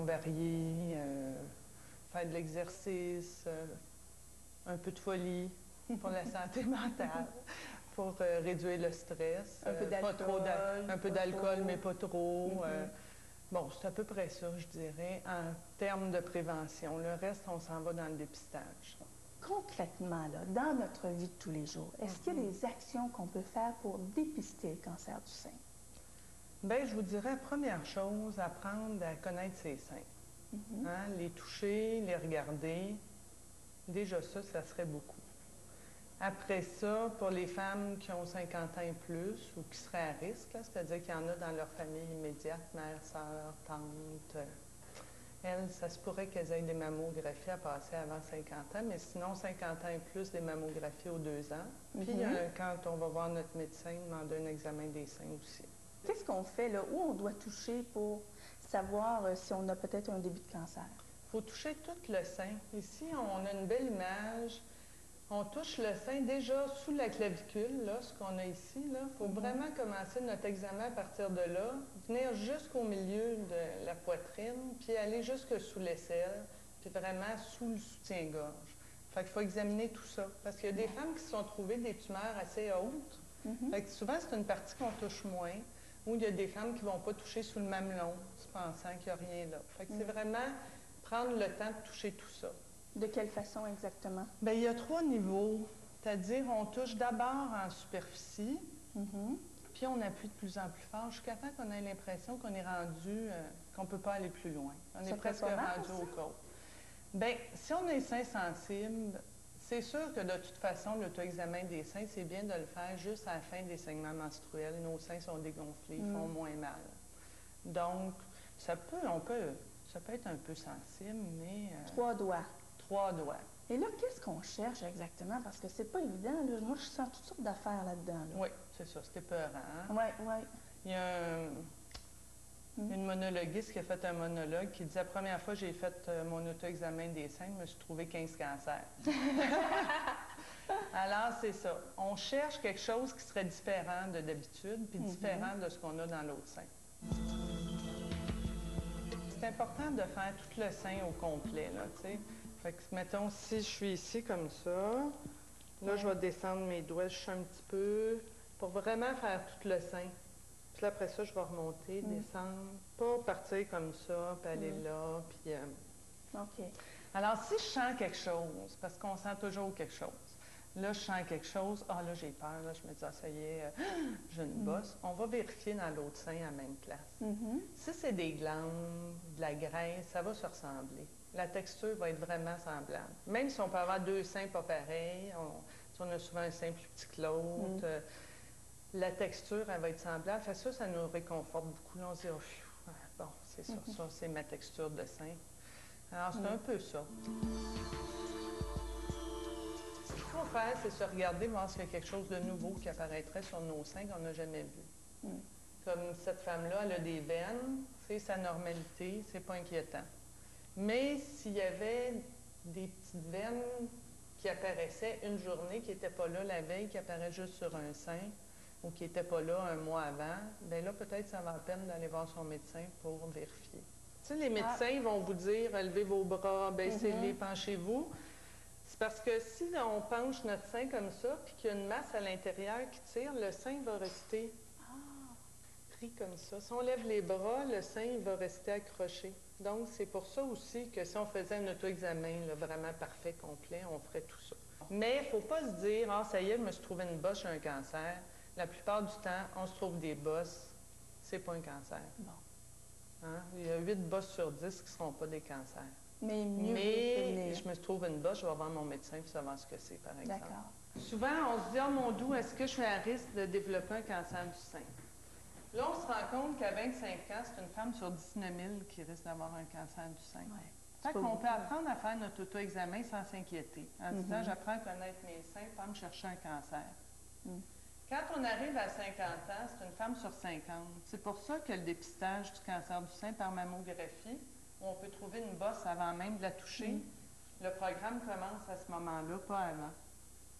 Varier, faire de l'exercice, un peu de folie pour la santé mentale, pour réduire le stress. Un peu d'alcool. Un peu d'alcool, mais pas trop. Bon, c'est à peu près ça, je dirais, en termes de prévention. Le reste, on s'en va dans le dépistage. Concrètement, là, dans notre vie de tous les jours, est-ce qu'il y a des actions qu'on peut faire pour dépister le cancer du sein? Bien, je vous dirais, première chose, apprendre à connaître ses seins. Hein, les toucher, les regarder. Déjà ça serait beaucoup. Après ça, pour les femmes qui ont 50 ans et plus ou qui seraient à risque, c'est-à-dire qu'il y en a dans leur famille immédiate, mère, sœur, tante, elles, ça se pourrait qu'elles aient des mammographies à passer avant 50 ans, mais sinon, 50 ans et plus, des mammographies aux 2 ans. Puis, quand on va voir notre médecin, demander un examen des seins aussi. Qu'est-ce qu'on fait là? Où on doit toucher pour savoir si on a peut-être un début de cancer? Il faut toucher tout le sein. Ici, on a une belle image. On touche le sein déjà sous la clavicule, là, ce qu'on a ici. Il faut vraiment commencer notre examen à partir de là, venir jusqu'au milieu de la poitrine, puis aller jusque sous l'aisselle, puis vraiment sous le soutien-gorge. Fait qu'il faut examiner tout ça. Parce qu'il y a des femmes qui se sont trouvées des tumeurs assez hautes. Fait que souvent, c'est une partie qu'on touche moins. Ou il y a des femmes qui ne vont pas toucher sous le mamelon, pensant qu'il n'y a rien là. Fait que c'est vraiment prendre le temps de toucher tout ça. De quelle façon exactement? Bien, il y a 3 niveaux. C'est-à-dire, on touche d'abord en superficie, puis on appuie de plus en plus fort jusqu'à temps qu'on ait l'impression qu'on est rendu, qu'on ne peut pas aller plus loin. On est presque rendu aux côtes. Bien, si on est sein sensible, c'est sûr que de toute façon, l'auto-examen des seins, c'est bien de le faire juste à la fin des saignements menstruels. Nos seins sont dégonflés, ils font moins mal. Donc, ça peut être un peu sensible, mais... 3 doigts. 3 doigts. Et là, qu'est-ce qu'on cherche exactement? Parce que c'est pas évident. Là. Moi, je sens toutes sortes d'affaires là-dedans. Là. Oui, c'est ça. C'était peurant. Hein? Oui, oui. Il y a une monologuiste qui a fait un monologue qui dit « La première fois que j'ai fait mon auto-examen des seins, je me suis trouvé 15 cancers. » Alors, c'est ça. On cherche quelque chose qui serait différent de d'habitude, puis différent de ce qu'on a dans l'autre sein. C'est important de faire tout le sein au complet, là, tu sais. Fait que, mettons, si je suis ici comme ça, là, je vais descendre mes doigts juste un petit peu pour vraiment faire tout le sein. Puis là, après ça, je vais remonter, descendre, pas partir comme ça, puis aller là, puis... OK. Alors, si je sens quelque chose, parce qu'on sent toujours quelque chose, là, je sens quelque chose, ah là, j'ai peur, là, je me dis, ah, ça y est, j'ai une bosse. On va vérifier dans l'autre sein à la même place. Si c'est des glandes, de la graisse, ça va se ressembler. La texture va être vraiment semblable. Même si on peut avoir 2 seins pas pareils, on a souvent un sein plus petit que l'autre, la texture, elle va être semblable. Fait ça nous réconforte beaucoup. Là, on se dit, oh, bon, c'est ça, ça, c'est ma texture de sein. Alors, c'est un peu ça. Ce qu'il faut faire, c'est se regarder, voir s'il y a quelque chose de nouveau qui apparaîtrait sur nos seins qu'on n'a jamais vu. Comme cette femme-là, elle a des veines, c'est sa normalité, c'est pas inquiétant. Mais s'il y avait des petites veines qui apparaissaient une journée, qui n'étaient pas là la veille, qui apparaissent juste sur un sein, ou qui n'étaient pas là un mois avant, bien là, peut-être ça va la peine d'aller voir son médecin pour vérifier. Tu sais, les médecins vont vous dire, levez vos bras, baissez-les, penchez-vous. C'est parce que si on penche notre sein comme ça, puis qu'il y a une masse à l'intérieur qui tire, le sein va rester pris comme ça. Si on lève les bras, le sein il va rester accroché. Donc, c'est pour ça aussi que si on faisait un auto-examen vraiment parfait, complet, on ferait tout ça. Mais il ne faut pas se dire, ah, ça y est, je me suis trouvé une bosse, j'ai un cancer. La plupart du temps, on se trouve des bosses, c'est pas un cancer. Bon. Hein? Il y a 8 bosses sur 10 qui ne seront pas des cancers. Mais mieux Mais je me trouve une bosse, je vais voir mon médecin pour savoir ce que c'est, par exemple. D'accord. Souvent, on se dit, oh mon Dieu, est-ce que je suis à risque de développer un cancer du sein? Là, on se rend compte qu'à 25 ans, c'est une femme sur 19 000 qui risque d'avoir un cancer du sein. Ouais. Fait qu'on peut apprendre à faire notre auto-examen sans s'inquiéter. En disant, j'apprends à connaître mes seins, pas me chercher un cancer. Quand on arrive à 50 ans, c'est une femme sur 50. C'est pour ça que le dépistage du cancer du sein par mammographie, où on peut trouver une bosse avant même de la toucher, le programme commence à ce moment-là, pas avant.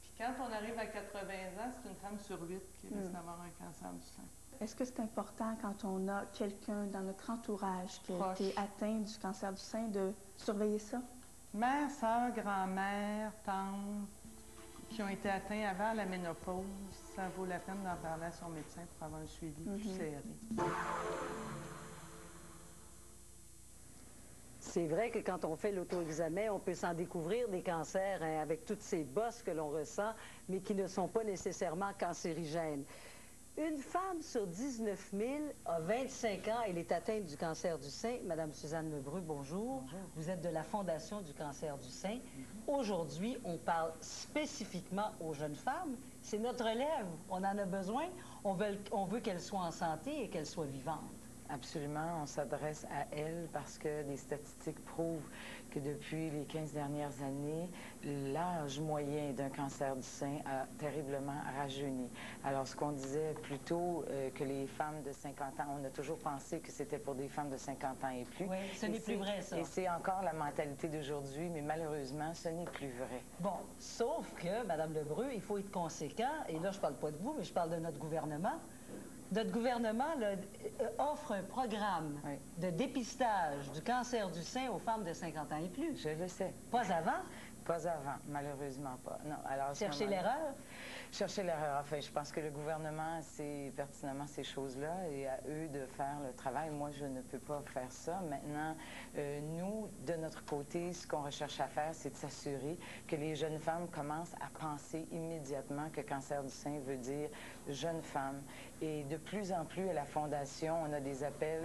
Puis quand on arrive à 80 ans, c'est une femme sur 8 qui risque d'avoir un cancer du sein. est-ce que c'est important quand on a quelqu'un dans notre entourage qui a Proche. été atteint du cancer du sein de surveiller ça? Mère, sœur, grand-mère, tante, qui ont été atteints avant la ménopause, ça vaut la peine d'en parler à son médecin pour avoir un suivi plus serré. C'est vrai que quand on fait l'auto-examen, on peut s'en découvrir des cancers hein, avec toutes ces bosses que l'on ressent, mais qui ne sont pas nécessairement cancérigènes. Une femme sur 19 000 a 25 ans, elle est atteinte du cancer du sein. Madame Suzanne Lebreu, bonjour. Bonjour. Vous êtes de la Fondation du cancer du sein. Aujourd'hui, on parle spécifiquement aux jeunes femmes. C'est notre relève. On en a besoin. On veut qu'elles soient en santé et qu'elles soient vivantes. Absolument, on s'adresse à elles parce que des statistiques prouvent que depuis les 15 dernières années, l'âge moyen d'un cancer du sein a terriblement rajeuni. Alors, ce qu'on disait plus tôt, que les femmes de 50 ans, on a toujours pensé que c'était pour des femmes de 50 ans et plus. Oui, ce n'est plus vrai, ça. Et c'est encore la mentalité d'aujourd'hui, mais malheureusement, ce n'est plus vrai. Bon, sauf que, Madame Lebreu, il faut être conséquent, et là, je parle pas de vous, mais je parle de notre gouvernement. Notre gouvernement là, offre un programme de dépistage du cancer du sein aux femmes de 50 ans et plus. Je le sais. Pas avant? Pas avant, malheureusement pas. Non. Alors, chercher l'erreur? Chercher l'erreur. Enfin, je pense que le gouvernement sait pertinemment ces choses-là et à eux de faire le travail. Moi, je ne peux pas faire ça. Maintenant, nous, de notre côté, ce qu'on recherche à faire, c'est de s'assurer que les jeunes femmes commencent à penser immédiatement que cancer du sein veut dire jeune femme. Et de plus en plus, à la Fondation, on a des appels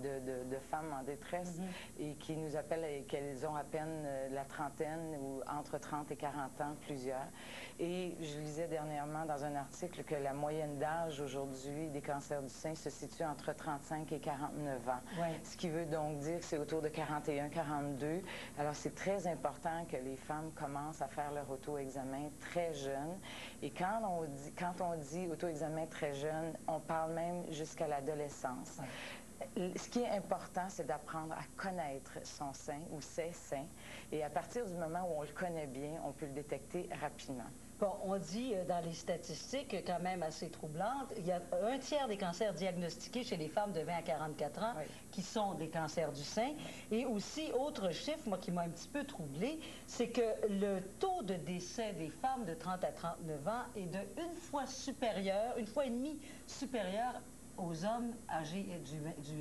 de femmes en détresse et qui nous appellent et qu'elles ont à peine la trentaine ou entre 30 et 40 ans, plusieurs. Et je lisais dernièrement dans un article que la moyenne d'âge aujourd'hui des cancers du sein se situe entre 35 et 49 ans. Ouais. Ce qui veut donc dire que c'est autour de 41, 42. Alors, c'est très important que les femmes commencent à faire leur auto-examen très jeune. Et quand on dit auto-examen très jeune, on parle même jusqu'à l'adolescence. Ouais. Ce qui est important, c'est d'apprendre à connaître son sein ou ses seins. Et à partir du moment où on le connaît bien, on peut le détecter rapidement. Bon, on dit dans les statistiques quand même assez troublantes, il y a un tiers des cancers diagnostiqués chez les femmes de 20 à 44 ans qui sont des cancers du sein. Et aussi, autre chiffre, moi, qui m'a un petit peu troublée, c'est que le taux de décès des femmes de 30 à 39 ans est de une fois et demie supérieur aux hommes âgés,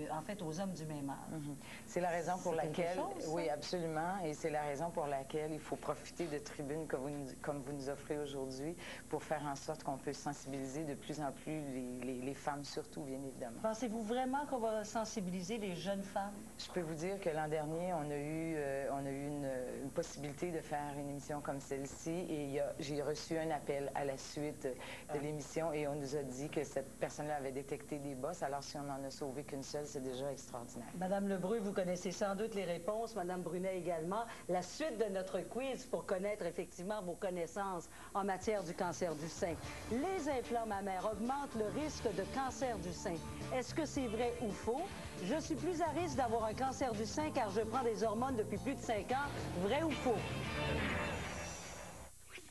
en fait, aux hommes du même âge. C'est la raison pour laquelle... chose, oui, absolument. Et c'est la raison pour laquelle il faut profiter de tribunes comme vous nous offrez aujourd'hui pour faire en sorte qu'on peut sensibiliser de plus en plus les femmes, surtout, bien évidemment. Pensez-vous vraiment qu'on va sensibiliser les jeunes femmes? Je peux vous dire que l'an dernier, on a eu une possibilité de faire une émission comme celle-ci et j'ai reçu un appel à la suite de l'émission et on nous a dit que cette personne-là avait détecté des bosses. Alors, si on n'en a sauvé qu'une seule, c'est déjà extraordinaire. Madame Lebreu, vous connaissez sans doute les réponses. Madame Brunet également. La suite de notre quiz pour connaître effectivement vos connaissances en matière du cancer du sein. Les implants mammaires augmentent le risque de cancer du sein. Est-ce que c'est vrai ou faux? Je suis plus à risque d'avoir un cancer du sein car je prends des hormones depuis plus de 5 ans. Vrai ou faux?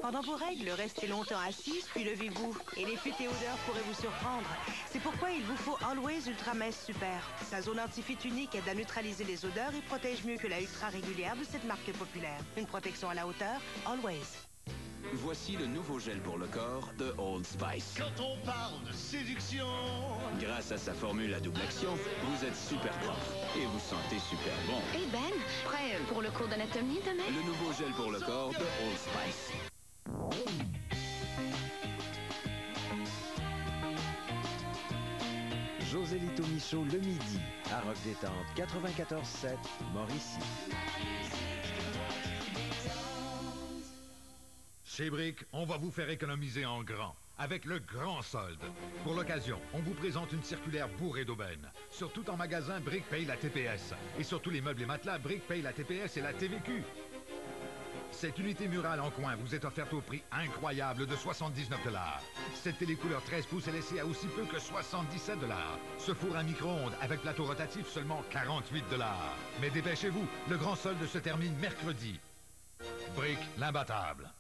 Pendant vos règles, restez longtemps assise, puis levez-vous. Et les fuites et odeurs pourraient vous surprendre. C'est pourquoi il vous faut Always Ultra Mess Super. Sa zone anti-fuite unique aide à neutraliser les odeurs et protège mieux que la ultra régulière de cette marque populaire. Une protection à la hauteur, Always. Voici le nouveau gel pour le corps de Old Spice. Quand on parle de séduction... Grâce à sa formule à double action, vous êtes super propre et vous sentez super bon. Hey Ben, prêt pour le cours d'anatomie demain? Le nouveau gel pour le corps de Old Spice. Josélito Michaud le midi, à Rock Détente 94.7, Mauricie. Chez Brick, on va vous faire économiser en grand, avec le grand solde. Pour l'occasion, on vous présente une circulaire bourrée d'aubaines. Sur tout en magasin, Brick paye la TPS. Et sur tous les meubles et matelas, Brick paye la TPS et la TVQ. Cette unité murale en coin vous est offerte au prix incroyable de 79 $. Cette télé couleur 13 pouces est laissée à aussi peu que 77 $. Ce four à micro-ondes avec plateau rotatif seulement 48 $. Mais dépêchez-vous, le grand solde se termine mercredi. Brick, l'imbattable.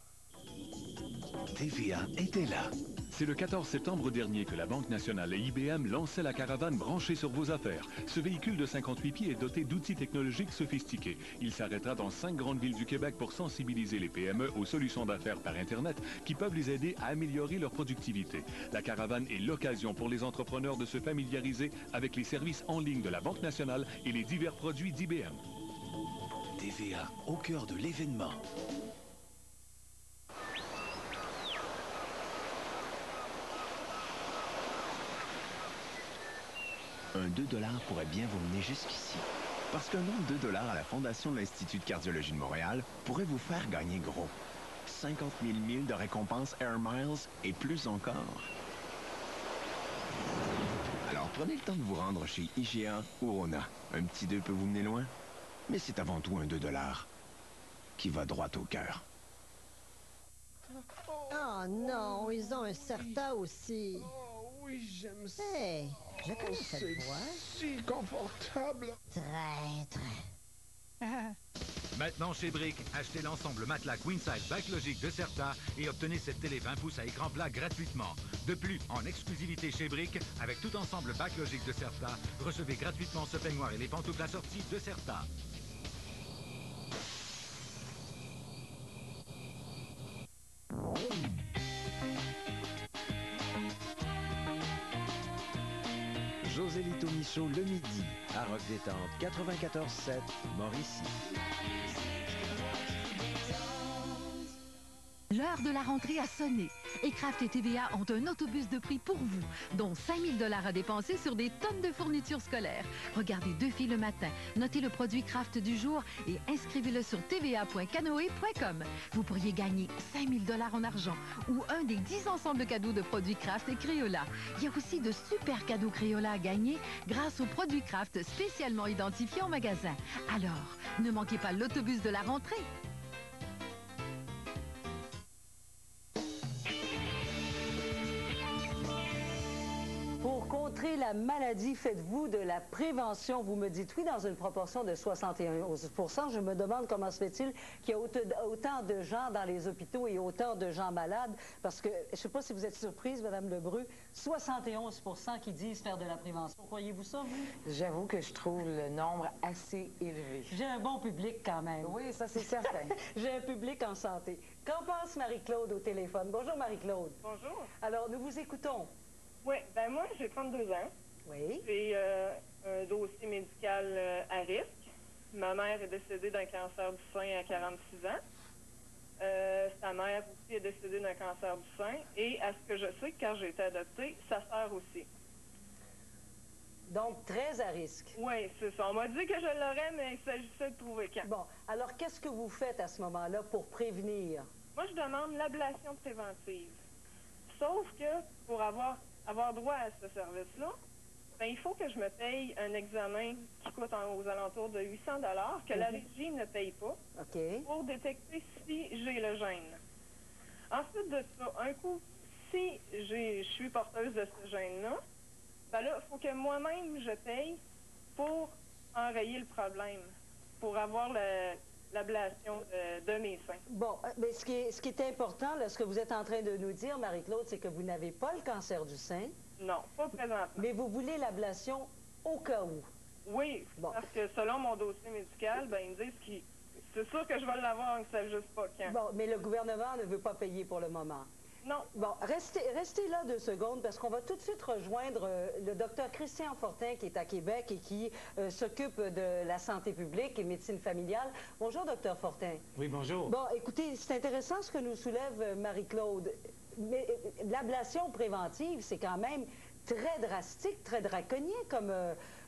TVA était là. C'est le 14 septembre dernier que la Banque nationale et IBM lançaient la caravane branchée sur vos affaires. Ce véhicule de 58 pieds est doté d'outils technologiques sophistiqués. Il s'arrêtera dans 5 grandes villes du Québec pour sensibiliser les PME aux solutions d'affaires par Internet qui peuvent les aider à améliorer leur productivité. La caravane est l'occasion pour les entrepreneurs de se familiariser avec les services en ligne de la Banque nationale et les divers produits d'IBM. TVA, au cœur de l'événement. Un 2 $ pourrait bien vous mener jusqu'ici. Parce qu'un don de 2 $ à la Fondation de l'Institut de cardiologie de Montréal pourrait vous faire gagner gros. 50 000 milles de récompenses Air Miles et plus encore. Alors prenez le temps de vous rendre chez IGA ou Rona. Un petit 2 peut vous mener loin, mais c'est avant tout un 2 $ qui va droit au cœur. Oh non, ils ont un Certa aussi. Oh oui, j'aime ça. Hey, je connais cette voix. C'est si confortable. Traître. Maintenant chez Brick, achetez l'ensemble matelas Queenside Backlogic de Certa et obtenez cette télé 20 pouces à écran plat gratuitement. De plus, en exclusivité chez Brick, avec tout ensemble Backlogic de Certa, recevez gratuitement ce peignoir et les pantoufles assortis de Certa. José Lito Michaud le midi, à Rock Détente 94.7, Mauricie. L'heure de la rentrée a sonné et Kraft et TVA ont un autobus de prix pour vous, dont 5 000 $ à dépenser sur des tonnes de fournitures scolaires. Regardez 2 filles le matin, notez le produit Kraft du jour et inscrivez-le sur tva.canoe.com. Vous pourriez gagner 5 000 $ en argent ou un des 10 ensembles de cadeaux de produits Kraft et Crayola. Il y a aussi de super cadeaux Crayola à gagner grâce aux produits Kraft spécialement identifiés en magasin. Alors, ne manquez pas l'autobus de la rentrée. Pour contrer la maladie, faites-vous de la prévention? Vous me dites oui dans une proportion de 71%. Je me demande comment se fait-il qu'il y a autant de gens dans les hôpitaux et autant de gens malades? Parce que, je ne sais pas si vous êtes surprise, Mme Lebreu, 71% qui disent faire de la prévention. Croyez-vous ça, vous? J'avoue que je trouve le nombre assez élevé. J'ai un bon public quand même. Oui, ça c'est certain. J'ai un public en santé. Qu'en pense Marie-Claude au téléphone? Bonjour, Marie-Claude. Bonjour. Alors, nous vous écoutons. Oui, ben moi, j'ai 32 ans. Oui. J'ai un dossier médical à risque. Ma mère est décédée d'un cancer du sein à 46 ans. Sa mère aussi est décédée d'un cancer du sein. Et à ce que je sais, quand j'ai été adoptée, sa sœur aussi. Donc, très à risque. Oui, c'est ça. On m'a dit que je l'aurais, mais il s'agissait de trouver quand. Bon, alors qu'est-ce que vous faites à ce moment-là pour prévenir? Moi, je demande l'ablation préventive. Sauf que pour avoir droit à ce service-là, ben, il faut que je me paye un examen qui coûte aux alentours de 800 $ que la régie ne paye pas pour détecter si j'ai le gène. Ensuite de ça, un coup, si je suis porteuse de ce gène-là, ben là, il faut que moi-même je paye pour enrayer le problème, pour avoir l'ablation de mes seins. Bon, mais ce qui est important, là, ce que vous êtes en train de nous dire, Marie-Claude, c'est que vous n'avez pas le cancer du sein. Non, pas présentement. Mais vous voulez l'ablation au cas où. Oui, parce que selon mon dossier médical, ben, ils me disent que c'est sûr que je vais l'avoir, ils ne savent juste pas quand. Bon, mais le gouvernement ne veut pas payer pour le moment. Non. Bon, restez là 2 secondes parce qu'on va tout de suite rejoindre le docteur Christian Fortin qui est à Québec et qui s'occupe de la santé publique et médecine familiale. Bonjour, docteur Fortin. Oui, bonjour. Bon, écoutez, c'est intéressant ce que nous soulève Marie-Claude. Mais l'ablation préventive, c'est quand même très drastique, très draconien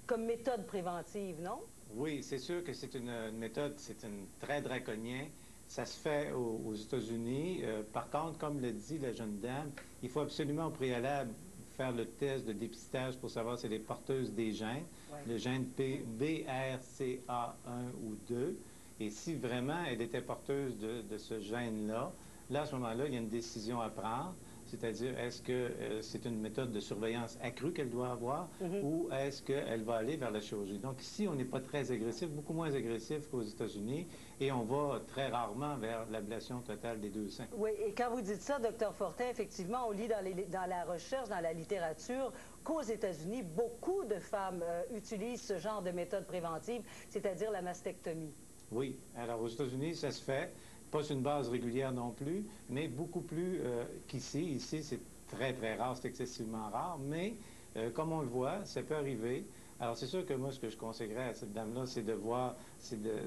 comme méthode préventive, non? Oui, c'est sûr que c'est une méthode, très draconien. Ça se fait aux États-Unis. Par contre, comme le dit la jeune dame, il faut absolument au préalable faire le test de dépistage pour savoir si elle est porteuse des gènes, le gène BRCA1 ou 2. Et si vraiment elle était porteuse de ce gène-là, là, à ce moment-là, il y a une décision à prendre. C'est-à-dire, est-ce que c'est une méthode de surveillance accrue qu'elle doit avoir ou est-ce qu'elle va aller vers la chirurgie? Donc ici, on n'est pas très agressif, beaucoup moins agressif qu'aux États-Unis, et on va très rarement vers l'ablation totale des deux seins. Oui, et quand vous dites ça, Dr Fortin, effectivement, on lit dans la recherche, dans la littérature, qu'aux États-Unis, beaucoup de femmes utilisent ce genre de méthode préventive, c'est-à-dire la mastectomie. Oui. Alors, aux États-Unis, ça se fait. Pas sur une base régulière non plus, mais beaucoup plus qu'ici. Ici, c'est très, très rare, c'est excessivement rare, mais comme on le voit, ça peut arriver. Alors, c'est sûr que moi, ce que je conseillerais à cette dame-là, c'est de voir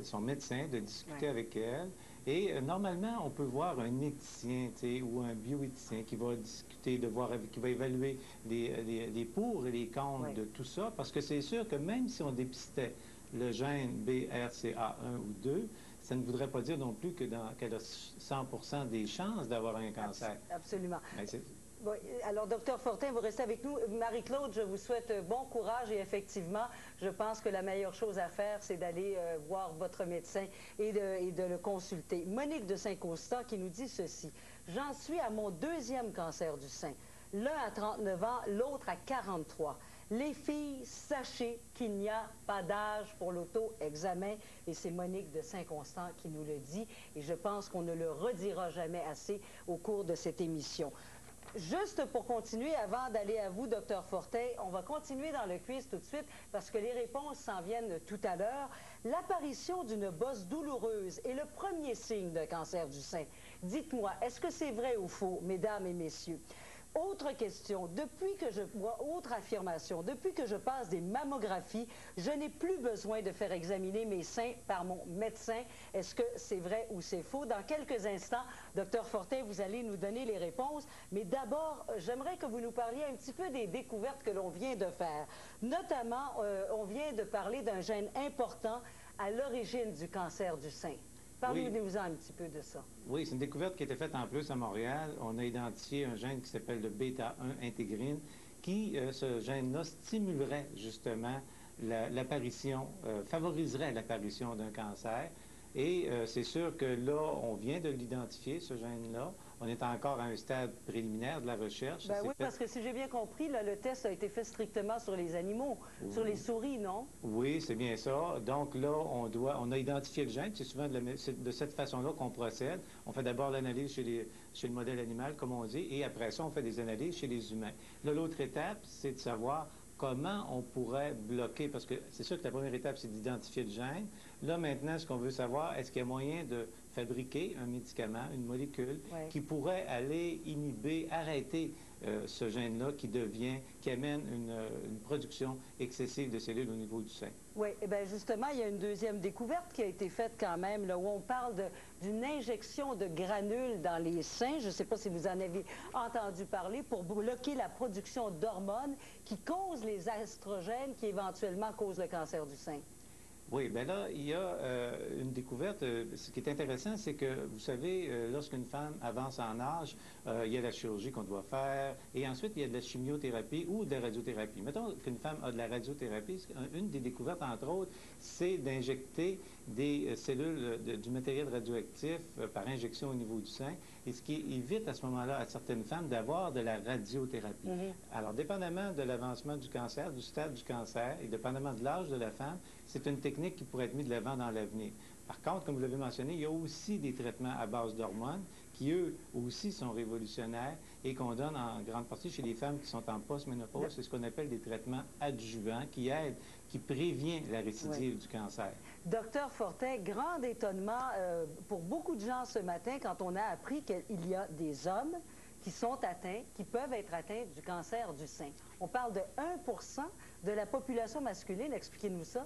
son médecin, de discuter avec elle. Et normalement, on peut voir un éthicien ou un bioéthicien qui va discuter, qui va évaluer les pour et les contre de tout ça, parce que c'est sûr que même si on dépistait le gène BRCA1 ou 2, ça ne voudrait pas dire non plus qu'elle a 100% des chances d'avoir un cancer. Absolument. Ben, bon, alors, Dr Fortin, vous restez avec nous. Marie-Claude, je vous souhaite bon courage et effectivement, je pense que la meilleure chose à faire, c'est d'aller voir votre médecin et de le consulter. Monique de Saint-Constant qui nous dit ceci. « J'en suis à mon 2e cancer du sein. L'un à 39 ans, l'autre à 43. Les filles, sachez qu'il n'y a pas d'âge pour l'auto-examen. » Et c'est Monique de Saint-Constant qui nous le dit. Et je pense qu'on ne le redira jamais assez au cours de cette émission. Juste pour continuer, avant d'aller à vous, Dr Fortin, on va continuer dans le quiz tout de suite parce que les réponses s'en viennent tout à l'heure. L'apparition d'une bosse douloureuse est le premier signe d'un cancer du sein. Dites-moi, est-ce que c'est vrai ou faux, mesdames et messieurs? Autre question, autre affirmation, depuis que je passe des mammographies, je n'ai plus besoin de faire examiner mes seins par mon médecin. Est-ce que c'est vrai ou c'est faux? Dans quelques instants, Dr Fortin, vous allez nous donner les réponses. Mais d'abord, j'aimerais que vous nous parliez un petit peu des découvertes que l'on vient de faire. Notamment, on vient de parler d'un gène important à l'origine du cancer du sein. Parlez-nous-en un petit peu de ça. Oui, c'est une découverte qui a été faite en plus à Montréal. On a identifié un gène qui s'appelle le bêta-1 intégrine, qui, ce gène-là, stimulerait justement l'apparition, favoriserait l'apparition d'un cancer. Et c'est sûr que là, on vient de l'identifier, ce gène-là. On est encore à un stade préliminaire de la recherche. Ben oui, parce que si j'ai bien compris, là, le test a été fait strictement sur les animaux, sur les souris, non? Oui, c'est bien ça. Donc là, on a identifié le gène. C'est souvent de cette façon-là qu'on procède. On fait d'abord l'analyse chez le modèle animal, comme on dit, et après ça, on fait des analyses chez les humains. Là, l'autre étape, c'est de savoir comment on pourrait bloquer, parce que c'est sûr que la première étape, c'est d'identifier le gène. Là, maintenant, ce qu'on veut savoir, est-ce qu'il y a moyen de fabriquer un médicament, une molécule, qui pourrait aller inhiber, arrêter ce gène-là qui amène une production excessive de cellules au niveau du sein. Oui, et bien justement, il y a une deuxième découverte qui a été faite quand même, là, où on parle d'une injection de granules dans les seins. Je ne sais pas si vous en avez entendu parler, pour bloquer la production d'hormones qui causent les estrogènes qui éventuellement causent le cancer du sein. Oui, bien là, il y a une découverte. Ce qui est intéressant, c'est que, vous savez, lorsqu'une femme avance en âge, il y a la chirurgie qu'on doit faire, et ensuite, il y a de la chimiothérapie ou de la radiothérapie. Mettons qu'une femme a de la radiothérapie, une des découvertes, entre autres, c'est d'injecter des cellules, du matériel radioactif par injection au niveau du sein, et ce qui évite à ce moment-là à certaines femmes d'avoir de la radiothérapie. Alors, dépendamment de l'avancement du cancer, du stade du cancer, et dépendamment de l'âge de la femme, c'est une technique qui pourrait être mise de l'avant dans l'avenir. Par contre, comme vous l'avez mentionné, il y a aussi des traitements à base d'hormones qui, eux, aussi sont révolutionnaires et qu'on donne en grande partie chez les femmes qui sont en post-ménopause. C'est ce qu'on appelle des traitements adjuvants qui aident, qui préviennent la récidive du cancer. Docteur Fortin, grand étonnement pour beaucoup de gens ce matin quand on a appris qu'il y a des hommes qui sont atteints, qui peuvent être atteints du cancer du sein. On parle de 1% de la population masculine. Expliquez-nous ça.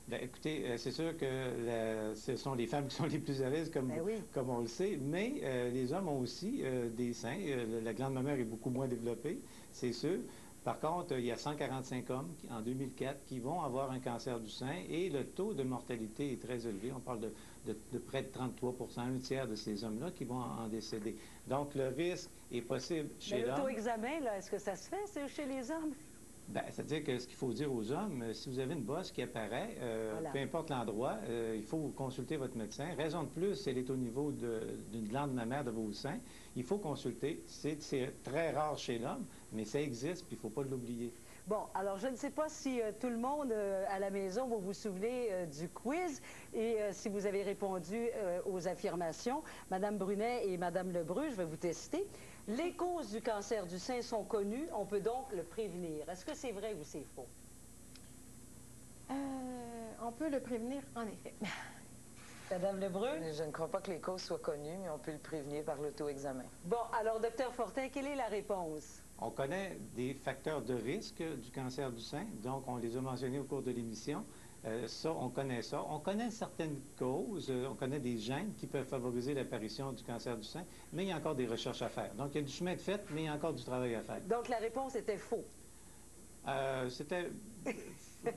Bien, écoutez, c'est sûr que ce sont les femmes qui sont les plus à l'aise, comme on le sait, mais les hommes ont aussi des seins. La glande mammaire est beaucoup moins développée, c'est sûr. Par contre, il y a 145 hommes en 2004 qui vont avoir un cancer du sein et le taux de mortalité est très élevé. On parle de près de 33%, un tiers de ces hommes-là qui vont en décéder. Donc, le risque est possible chez l'homme. L'auto-examen, est-ce que ça se fait chez les hommes? Bien, c'est-à-dire que ce qu'il faut dire aux hommes, si vous avez une bosse qui apparaît, Voilà. peu importe l'endroit, il faut consulter votre médecin. Raison de plus, elle est au niveau d'une glande mammaire de vos seins. Il faut consulter. C'est très rare chez l'homme, mais ça existe, puis il ne faut pas l'oublier. Bon, alors je ne sais pas si tout le monde à la maison, vous vous souvenez du quiz et si vous avez répondu aux affirmations. Madame Brunet et Madame Lebreu, je vais vous tester. Les causes du cancer du sein sont connues, on peut donc le prévenir. Est-ce que c'est vrai ou c'est faux? On peut le prévenir, en effet. Madame Lebreu? Je ne crois pas que les causes soient connues, mais on peut le prévenir par l'auto-examen. Bon, alors, docteur Fortin, quelle est la réponse? On connaît des facteurs de risque du cancer du sein, donc on les a mentionnés au cours de l'émission. Ça, on connaît ça. On connaît certaines causes, on connaît des gènes qui peuvent favoriser l'apparition du cancer du sein, mais il y a encore des recherches à faire. Donc, il y a du chemin de fait, mais il y a encore du travail à faire. Donc, la réponse était faux? C'était,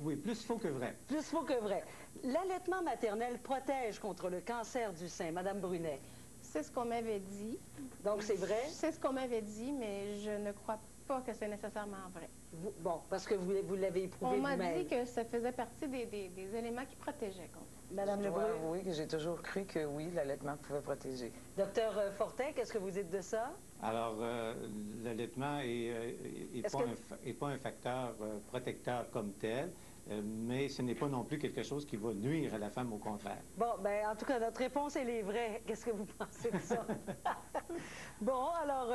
oui, plus faux que vrai. Plus faux que vrai. L'allaitement maternel protège contre le cancer du sein. Madame Brunet? C'est ce qu'on m'avait dit. Donc, c'est vrai? C'est ce qu'on m'avait dit, mais je ne crois pas que c'est nécessairement vrai. Bon, parce que vous l'avez éprouvé On m'a vous-même. dit que ça faisait partie des éléments qui protégeaient contre. Madame Je dois Lebreu? avouer que j'ai toujours cru que oui, l'allaitement pouvait protéger. Docteur Fortin, qu'est-ce que vous dites de ça? Alors, l'allaitement n'est pas un facteur protecteur comme tel, mais ce n'est pas non plus quelque chose qui va nuire à la femme, au contraire. Bon, ben en tout cas, notre réponse, elle est vraie. Qu'est-ce que vous pensez de ça? Bon, alors,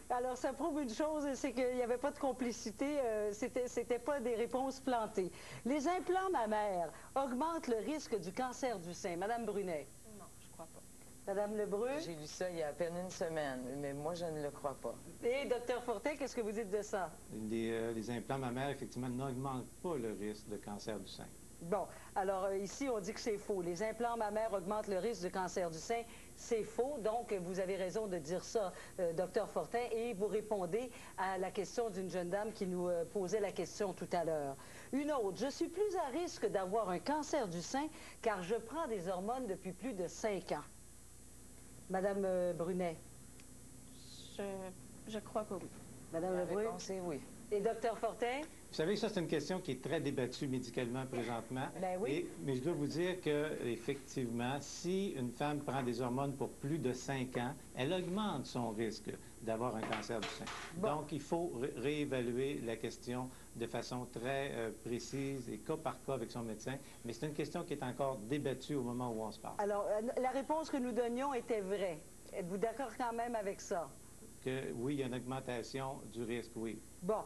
alors, ça prouve une chose, c'est qu'il n'y avait pas de complicité, c'était pas des réponses plantées. Les implants mammaires augmentent le risque du cancer du sein. Madame Brunet? Non, je crois pas. Madame Lebreu? J'ai lu ça il y a à peine une semaine, mais moi, je ne le crois pas. Et docteur Fortin, qu'est-ce que vous dites de ça? Les implants mammaires, effectivement, n'augmentent pas le risque de cancer du sein. Bon, alors ici, on dit que c'est faux. Les implants mammaires augmentent le risque de cancer du sein. C'est faux, donc vous avez raison de dire ça, docteur Fortin, et vous répondez à la question d'une jeune dame qui nous posait la question tout à l'heure. Une autre, je suis plus à risque d'avoir un cancer du sein car je prends des hormones depuis plus de 5 ans. Madame Brunet? Je crois que oui. Madame La Lebreu? réponse est oui. Et docteur Fortin? Vous savez, ça, c'est une question qui est très débattue médicalement présentement. Ben oui. Mais je dois vous dire qu'effectivement, si une femme prend des hormones pour plus de 5 ans, elle augmente son risque d'avoir un cancer du sein. Bon. Donc, il faut réévaluer la question de façon très précise et cas par cas avec son médecin. Mais c'est une question qui est encore débattue au moment où on se parle. Alors, la réponse que nous donnions était vraie. Êtes-vous d'accord quand même avec ça? Que oui, il y a une augmentation du risque, oui. Bon,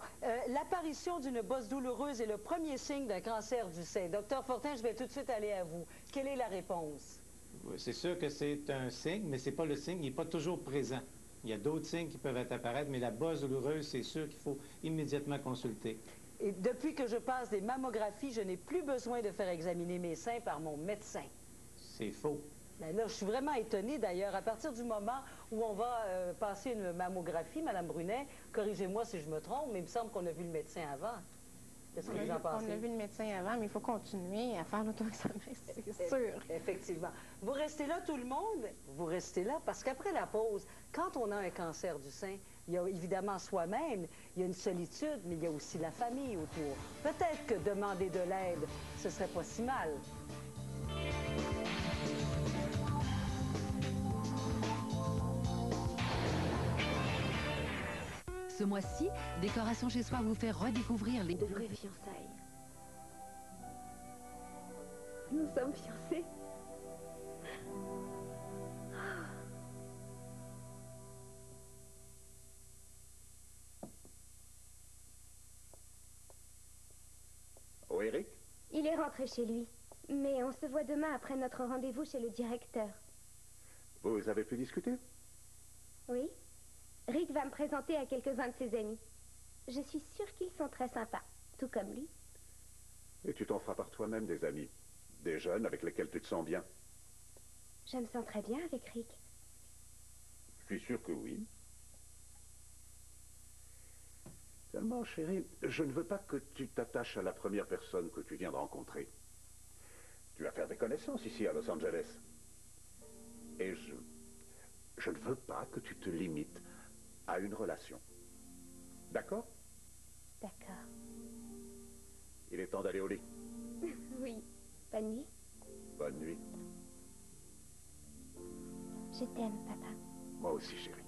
l'apparition d'une bosse douloureuse est le premier signe d'un cancer du sein. Docteur Fortin, je vais tout de suite aller à vous. Quelle est la réponse? C'est sûr que c'est un signe, mais c'est pas le signe, il n'est pas toujours présent. Il y a d'autres signes qui peuvent apparaître, mais la bosse douloureuse, c'est sûr qu'il faut immédiatement consulter. Et depuis que je passe des mammographies, je n'ai plus besoin de faire examiner mes seins par mon médecin. C'est faux. Ben là, je suis vraiment étonnée d'ailleurs. À partir du moment où on va passer une mammographie, Mme Brunet, corrigez-moi si je me trompe, mais il me semble qu'on a vu le médecin avant. Qu'est-ce que vous en pensez? On a vu le médecin avant, mais il faut continuer à faire l'auto-examen, c'est sûr. Effectivement. Vous restez là, tout le monde? Vous restez là parce qu'après la pause, quand on a un cancer du sein, il y a évidemment soi-même, il y a une solitude, mais il y a aussi la famille autour. Peut-être que demander de l'aide, ce serait pas si mal. Ce mois-ci, Décoration chez soi vous fait redécouvrir les... De vraies fiançailles. Nous sommes fiancés. Oh, Eric? Il est rentré chez lui. Mais on se voit demain après notre rendez-vous chez le directeur. Vous avez pu discuter? Oui. Rick va me présenter à quelques-uns de ses amis. Je suis sûre qu'ils sont très sympas, tout comme lui. Et tu t'en feras par toi-même des amis. Des jeunes avec lesquels tu te sens bien. Je me sens très bien avec Rick. Je suis sûr que oui. Seulement, chérie, je ne veux pas que tu t'attaches à la première personne que tu viens de rencontrer. Tu vas faire des connaissances ici à Los Angeles. Et je ne veux pas que tu te limites à une relation. D'accord? D'accord. Il est temps d'aller au lit. Oui. Bonne nuit. Bonne nuit. Je t'aime, papa. Moi aussi, chérie.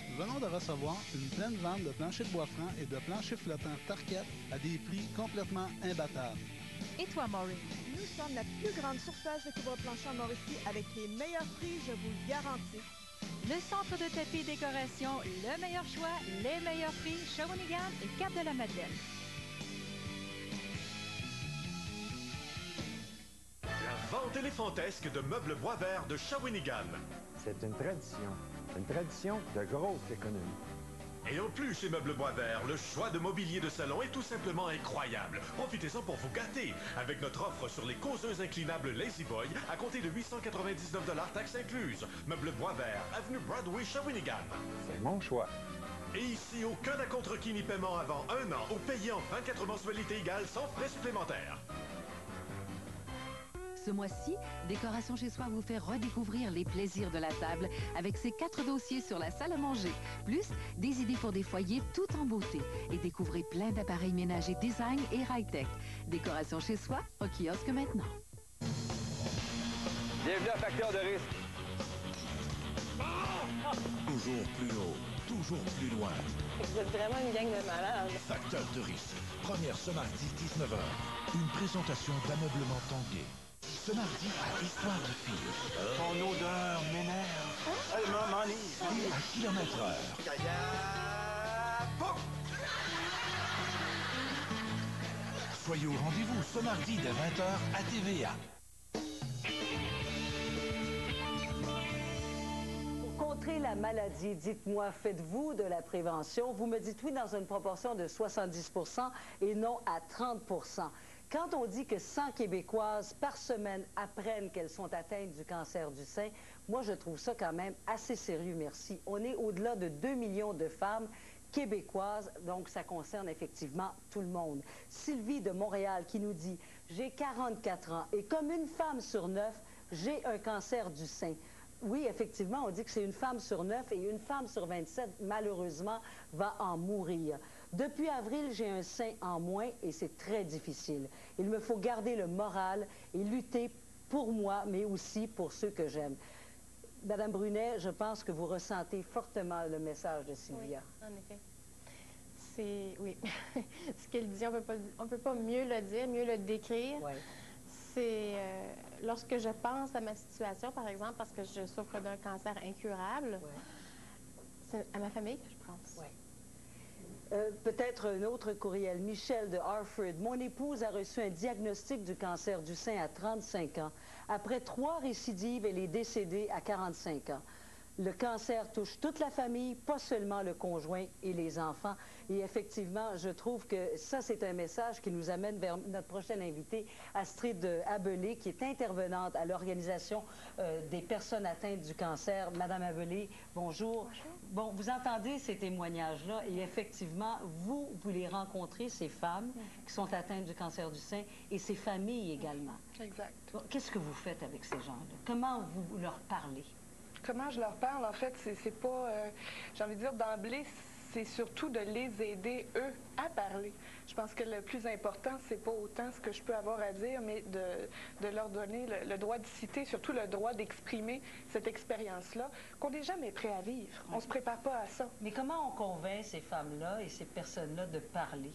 Nous venons de recevoir une pleine vente de planchers de bois franc et de planchers flottants Tarkett à des prix complètement imbattables. Et toi, Maureen? Nous sommes la plus grande surface de couvre-plancher en Mauricie avec les meilleurs prix, je vous le garantis. Le centre de tapis et décoration, le meilleur choix, les meilleurs prix, Shawinigan et Cap-de-la-Madeleine. La vente éléphantesque de meubles bois verts de Shawinigan. C'est une tradition. Une tradition de grosse économie. Et en plus, chez Meubles Bois Vert, le choix de mobilier de salon est tout simplement incroyable. Profitez-en pour vous gâter avec notre offre sur les causeuses inclinables Lazy Boy à compter de 899 $ taxes incluses. Meubles Bois Vert, avenue Broadway, Shawinigan. C'est mon choix. Et ici, aucun acompte requis ni paiement avant 1 an ou payé en 24 mensualités égales sans frais supplémentaires. Ce mois-ci, Décoration chez soi vous fait redécouvrir les plaisirs de la table avec ses 4 dossiers sur la salle à manger. Plus, des idées pour des foyers tout en beauté. Et découvrez plein d'appareils ménagers design et high-tech. Décoration chez soi, au kiosque maintenant. Bienvenue à Facteur de risque. Toujours plus haut, toujours plus loin. Vous êtes vraiment une gang de malades. Facteur de risque. Première ce mardi, 19h. Une présentation d'ameublement Tanguay. Ce mardi, à Histoire de filles. Ton odeur m'énerve. Elle m'enivre. À kilomètre-heure. Soyez au rendez-vous ce mardi dès 20h à TVA. Pour contrer la maladie, dites-moi, faites-vous de la prévention? Vous me dites oui dans une proportion de 70 % et non à 30 %. Quand on dit que 100 Québécoises par semaine apprennent qu'elles sont atteintes du cancer du sein, moi, je trouve ça quand même assez sérieux, merci. On est au-delà de 2 millions de femmes québécoises, donc ça concerne effectivement tout le monde. Sylvie de Montréal qui nous dit « J'ai 44 ans et comme une femme sur 9, j'ai un cancer du sein. » Oui, effectivement, on dit que c'est une femme sur 9 et une femme sur 27, malheureusement, va en mourir. Depuis avril, j'ai un sein en moins et c'est très difficile. Il me faut garder le moral et lutter pour moi, mais aussi pour ceux que j'aime. Madame Brunet, je pense que vous ressentez fortement le message de Sylvia. Oui, en effet. C'est... Oui. Ce qu'elle dit, on ne peut pas mieux le dire, mieux le décrire. Oui. C'est... lorsque je pense à ma situation, par exemple, parce que je souffre d'un cancer incurable, c'est à ma famille que je pense. Oui. Peut-être un autre courriel. Michel de Harford. Mon épouse a reçu un diagnostic du cancer du sein à 35 ans. Après 3 récidives, elle est décédée à 45 ans. Le cancer touche toute la famille, pas seulement le conjoint et les enfants. Et effectivement, je trouve que ça, c'est un message qui nous amène vers notre prochaine invitée, Astrid Abelé, qui est intervenante à l'Organisation des personnes atteintes du cancer. Madame Abelé, bonjour. Bonjour. Bon, vous entendez ces témoignages-là et effectivement, vous les rencontrez, ces femmes qui sont atteintes du cancer du sein et ces familles également. Exact. Qu'est-ce que vous faites avec ces gens-là? Comment vous leur parlez? Comment je leur parle, en fait, c'est pas, j'ai envie de dire d'emblée, c'est surtout de les aider, eux, à parler. Je pense que le plus important, c'est pas autant ce que je peux avoir à dire, mais de leur donner le droit de citer, surtout le droit d'exprimer cette expérience-là, qu'on n'est jamais prêt à vivre. On se prépare pas à ça. Mais comment on convainc ces femmes-là et ces personnes-là de parler?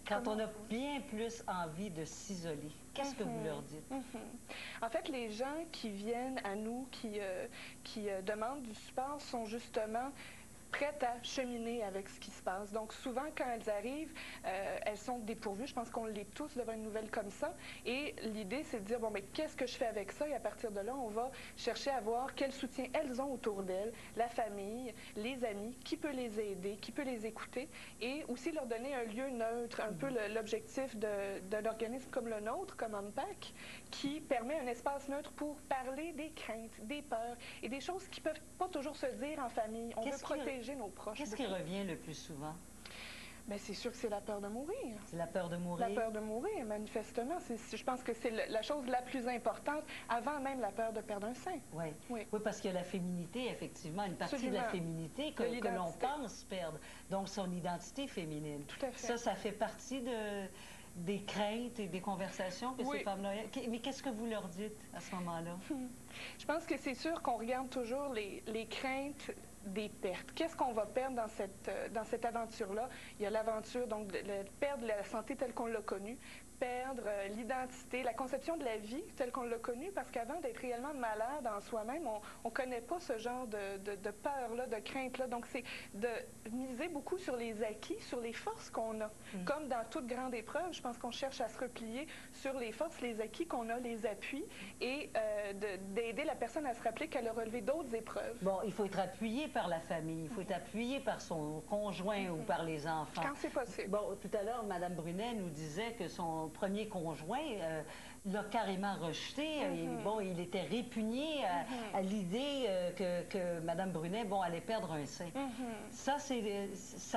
Quand on a bien plus envie de s'isoler, qu'est-ce que vous leur dites? En fait, les gens qui viennent à nous, qui demandent du support, sont justement prêtes à cheminer avec ce qui se passe. Donc, souvent, quand elles arrivent, elles sont dépourvues. Je pense qu'on l'est tous devant une nouvelle comme ça. Et l'idée, c'est de dire, bon, mais qu'est-ce que je fais avec ça? Et à partir de là, on va chercher à voir quel soutien elles ont autour d'elles, la famille, les amis, qui peut les aider, qui peut les écouter, et aussi leur donner un lieu neutre, un peu l'objectif d'un organisme comme le nôtre, comme Unpack, qui permet un espace neutre pour parler des craintes, des peurs et des choses qui ne peuvent pas toujours se dire en famille. On veut protéger nos proches. Qu'est-ce qui revient le plus souvent? Bien, c'est sûr que c'est la peur de mourir. C'est la peur de mourir? La peur de mourir, manifestement. Je pense que c'est la chose la plus importante, avant même la peur de perdre un sein. Oui, oui, parce qu'il y a la féminité, effectivement, une partie Absolument. de la féminité que l'on pense perdre. Donc, son identité féminine. Tout à fait. Ça fait partie des craintes et des conversations que ces femmes-là... Mais qu'est-ce que vous leur dites à ce moment-là? Je pense que c'est sûr qu'on regarde toujours les craintes des pertes. Qu'est-ce qu'on va perdre dans cette aventure-là? Il y a l'aventure, donc, de perdre la santé telle qu'on l'a connue, perdre l'identité, la conception de la vie telle qu'on l'a connue, parce qu'avant d'être réellement malade en soi-même, on ne connaît pas ce genre de peur-là, de crainte-là. Donc, c'est de miser beaucoup sur les acquis, sur les forces qu'on a. Comme dans toute grande épreuve, je pense qu'on cherche à se replier sur les forces, les acquis qu'on a, les appuis, et d'aider la personne à se rappeler qu'elle a relevé d'autres épreuves. Bon, il faut être appuyé par la famille, il faut être appuyé par son conjoint ou par les enfants. Quand c'est possible. Bon, tout à l'heure, Mme Brunet nous disait que son premier conjoint l'a carrément rejeté. Et, bon, il était répugné à l'idée que Mme Brunet, bon, allait perdre un sein. Ça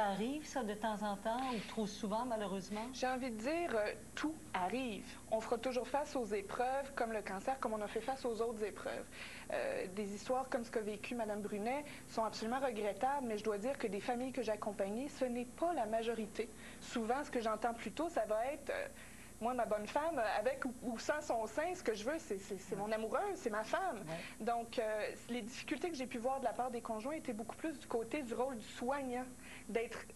arrive, ça, de temps en temps, ou trop souvent, malheureusement? J'ai envie de dire, tout arrive. On fera toujours face aux épreuves, comme le cancer, comme on a fait face aux autres épreuves. Des histoires comme ce qu'a vécu Mme Brunet sont absolument regrettables, mais je dois dire que des familles que j'ai accompagnées, ce n'est pas la majorité. Souvent, ce que j'entends plutôt, ça va être... Moi, ma bonne femme, avec ou sans son sein, ce que je veux, c'est mon amoureuse, c'est ma femme. Donc, les difficultés que j'ai pu voir de la part des conjoints étaient beaucoup plus du côté du rôle du soignant, d'être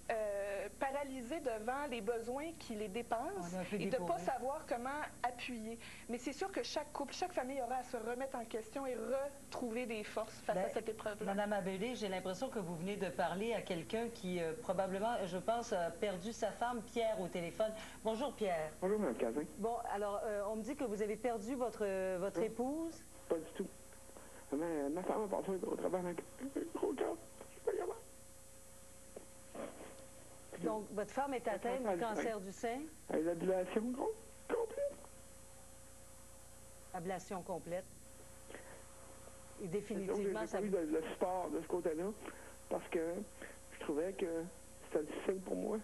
paralysé devant les besoins qui les dépassent et de ne pas savoir comment appuyer. Mais c'est sûr que chaque couple, chaque famille aura à se remettre en question et retrouver des forces face à cette épreuve-là. Madame Abellé, j'ai l'impression que vous venez de parler à quelqu'un qui, probablement, je pense, a perdu sa femme, Pierre, au téléphone. Bonjour, Pierre. Bonjour, Mme Cazin. Bon, alors, on me dit que vous avez perdu votre épouse? Pas du tout. Ma femme a passé au travail avec un gros cœur. Je suis pas capable. Donc, votre femme est atteinte du cancer du sein? Elle a l'ablation complète. Ablation complète. Et définitivement, ça... J'ai pas eu le support de ce côté-là, parce que je trouvais que c'était difficile pour moi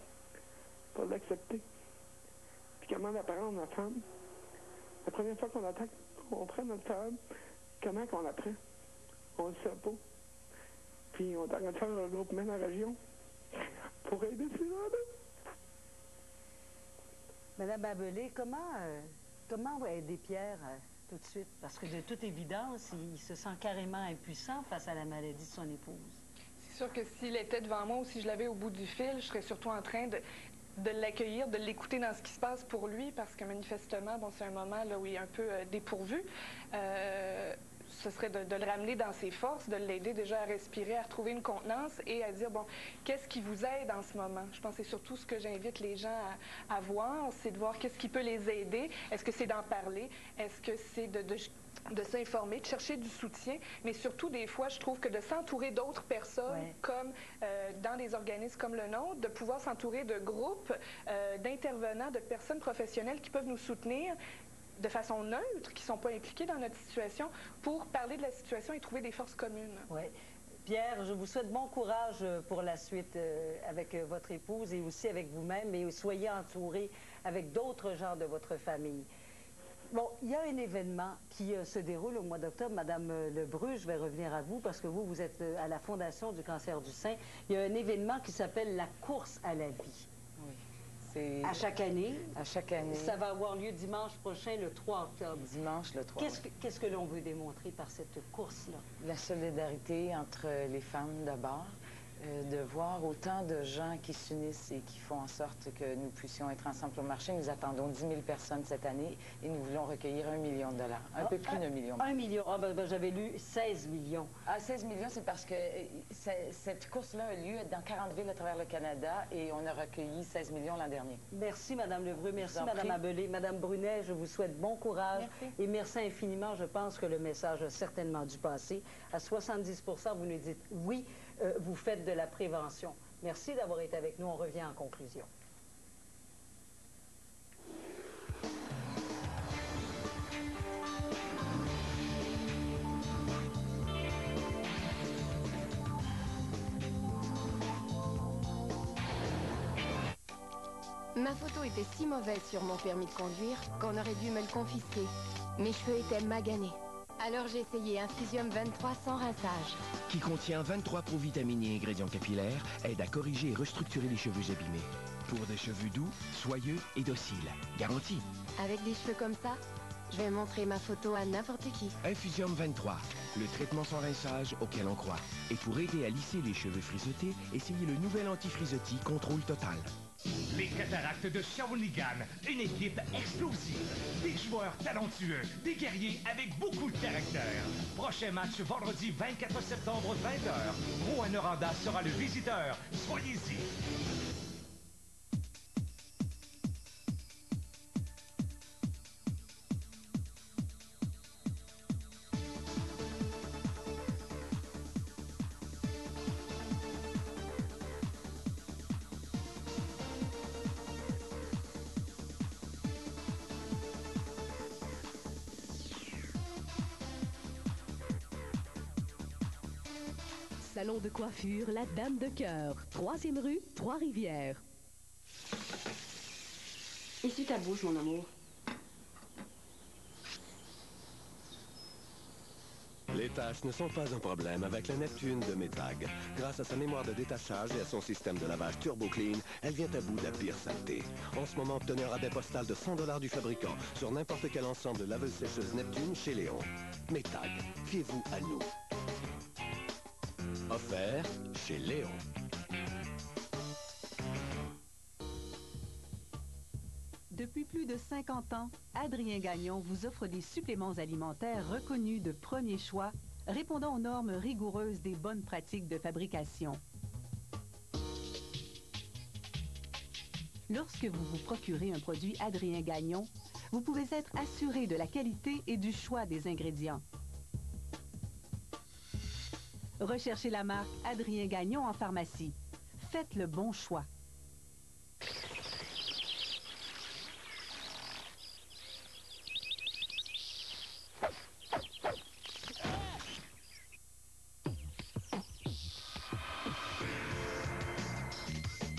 de l'accepter. Puis comment l'apprendre, ma femme? La première fois qu'on prend notre femme, comment qu'on l'apprend? On ne le sait pas. Puis on est en train de faire un regroupement dans la région pour aider ces gens-là. Madame Abellé, comment aider Pierre tout de suite? Parce que de toute évidence, il se sent carrément impuissant face à la maladie de son épouse. C'est sûr que s'il était devant moi ou si je l'avais au bout du fil, je serais surtout en train de l'accueillir, de l'écouter dans ce qui se passe pour lui, parce que manifestement, bon, c'est un moment là où il est un peu dépourvu. Ce serait de le ramener dans ses forces, de l'aider déjà à respirer, à retrouver une contenance et à dire, bon, qu'est-ce qui vous aide en ce moment? Je pense que c'est surtout ce que j'invite les gens à voir, c'est de voir qu'est-ce qui peut les aider. Est-ce que c'est d'en parler? Est-ce que c'est de s'informer, de chercher du soutien, mais surtout, des fois, je trouve que de s'entourer d'autres personnes, comme dans des organismes comme le nôtre, de pouvoir s'entourer de groupes d'intervenants, de personnes professionnelles qui peuvent nous soutenir de façon neutre, qui ne sont pas impliqués dans notre situation, pour parler de la situation et trouver des forces communes. Oui. Pierre, je vous souhaite bon courage pour la suite avec votre épouse et aussi avec vous-même, et soyez entourés avec d'autres gens de votre famille. Bon, il y a un événement qui se déroule au mois d'octobre. Madame Lebru, je vais revenir à vous parce que vous êtes à la Fondation du cancer du sein. Il y a un événement qui s'appelle la course à la vie. Oui. À chaque année. À chaque année. Ça va avoir lieu dimanche prochain, le 3 octobre. Dimanche, le 3. Qu'est-ce que l'on veut démontrer par cette course-là? La solidarité entre les femmes d'abord, De voir autant de gens qui s'unissent et qui font en sorte que nous puissions être ensemble au marché. Nous attendons 10 000 personnes cette année et nous voulons recueillir 1 million de dollars. Un peu plus d'1 million. 1 million. Ah, j'avais lu 16 millions. Ah, 16 millions, c'est parce que cette course-là a lieu dans 40 villes à travers le Canada et on a recueilli 16 millions l'an dernier. Merci, Mme Lebreu. Merci, Mme Abelé. Mme Brunet, je vous souhaite bon courage. Merci. Et merci infiniment. Je pense que le message a certainement dû passer. À 70 vous nous dites oui. Vous faites de la prévention. Merci d'avoir été avec nous. On revient en conclusion. Ma photo était si mauvaise sur mon permis de conduire qu'on aurait dû me le confisquer. Mes cheveux étaient maganés. Alors j'ai essayé un Physium 23 sans rinçage. Qui contient 23 provitamines et ingrédients capillaires, aide à corriger et restructurer les cheveux abîmés. Pour des cheveux doux, soyeux et dociles. Garantie. Avec des cheveux comme ça, je vais montrer ma photo à n'importe qui. Infusium 23, le traitement sans rinçage auquel on croit. Et pour aider à lisser les cheveux frisottés, essayez le nouvel anti-frisottis Contrôle Total. Les Cataractes de Shawinigan, une équipe explosive, des joueurs talentueux, des guerriers avec beaucoup de caractère. Prochain match vendredi 24 septembre 20h. Rouyn-Noranda sera le visiteur. Soyez-y. Salon de coiffure La Dame de Cœur, 3e rue, Trois-Rivières. Essuie ta bouche, mon amour. Les taches ne sont pas un problème avec la Neptune de Métag. Grâce à sa mémoire de détachage et à son système de lavage Turbo Clean, elle vient à bout de la pire saleté. En ce moment, obtenez un rabais postal de 100 $ du fabricant sur n'importe quel ensemble de laveuse-sécheuse Neptune chez Léon. Métag, fiez-vous à nous. Offert chez Léon. Depuis plus de 50 ans, Adrien Gagnon vous offre des suppléments alimentaires reconnus de premier choix, répondant aux normes rigoureuses des bonnes pratiques de fabrication. Lorsque vous vous procurez un produit Adrien Gagnon, vous pouvez être assuré de la qualité et du choix des ingrédients. Recherchez la marque Adrien Gagnon en pharmacie. Faites le bon choix.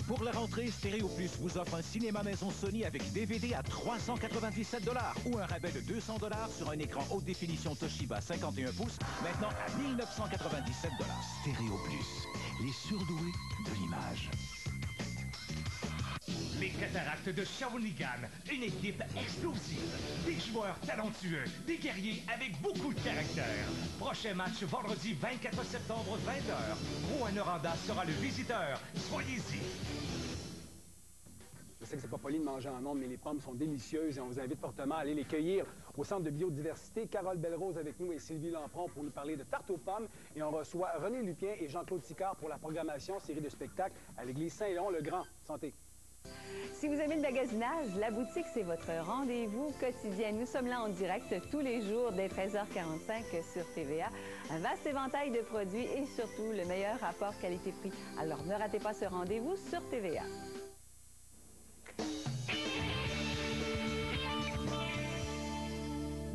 Pour la rentrée, Stéréo Plus vous offre un cinéma maison Sony avec DVD à 397 $ ou un rabais de 200 $ sur un écran haute définition Toshiba 51 pouces, maintenant à 1997 $. Stéréo Plus, les surdoués de l'image. Les Cataractes de Shawinigan, une équipe explosive, des joueurs talentueux, des guerriers avec beaucoup de caractère. Prochain match vendredi 24 septembre 20h. Rouyn-Noranda sera le visiteur. Soyez-y. Je sais que c'est pas poli de manger en ondes, mais les pommes sont délicieuses et on vous invite fortement à aller les cueillir au Centre de biodiversité. Carole Belrose avec nous et Sylvie Lampron pour nous parler de tarte aux pommes. Et on reçoit René Lupien et Jean-Claude Sicard pour la programmation série de spectacles à l'église Saint-Léon-le-Grand. Santé! Si vous aimez le magasinage, la boutique, c'est votre rendez-vous quotidien. Nous sommes là en direct tous les jours dès 13h45 sur TVA. Un vaste éventail de produits et surtout le meilleur rapport qualité-prix. Alors ne ratez pas ce rendez-vous sur TVA.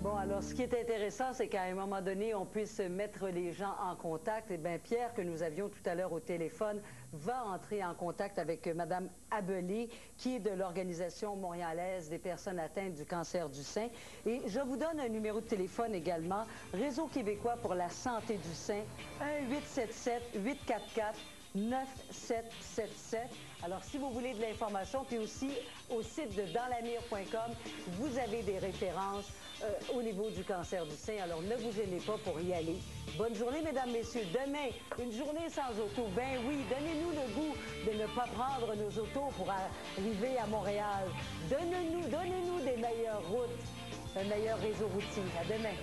Bon, alors, ce qui est intéressant, c'est qu'à un moment donné, on puisse mettre les gens en contact. Eh bien, Pierre, que nous avions tout à l'heure au téléphone, va entrer en contact avec Mme Abelé, qui est de l'Organisation montréalaise des personnes atteintes du cancer du sein. Et je vous donne un numéro de téléphone également, Réseau québécois pour la santé du sein, 1-877-844 9777. Alors, si vous voulez de l'information, puis aussi au site de danslaMire.com, vous avez des références au niveau du cancer du sein. Alors, ne vous gênez pas pour y aller. Bonne journée, mesdames, messieurs. Demain, une journée sans auto. Ben oui, donnez-nous le goût de ne pas prendre nos autos pour arriver à Montréal. Donnez-nous des meilleures routes, un meilleur réseau routier. À demain.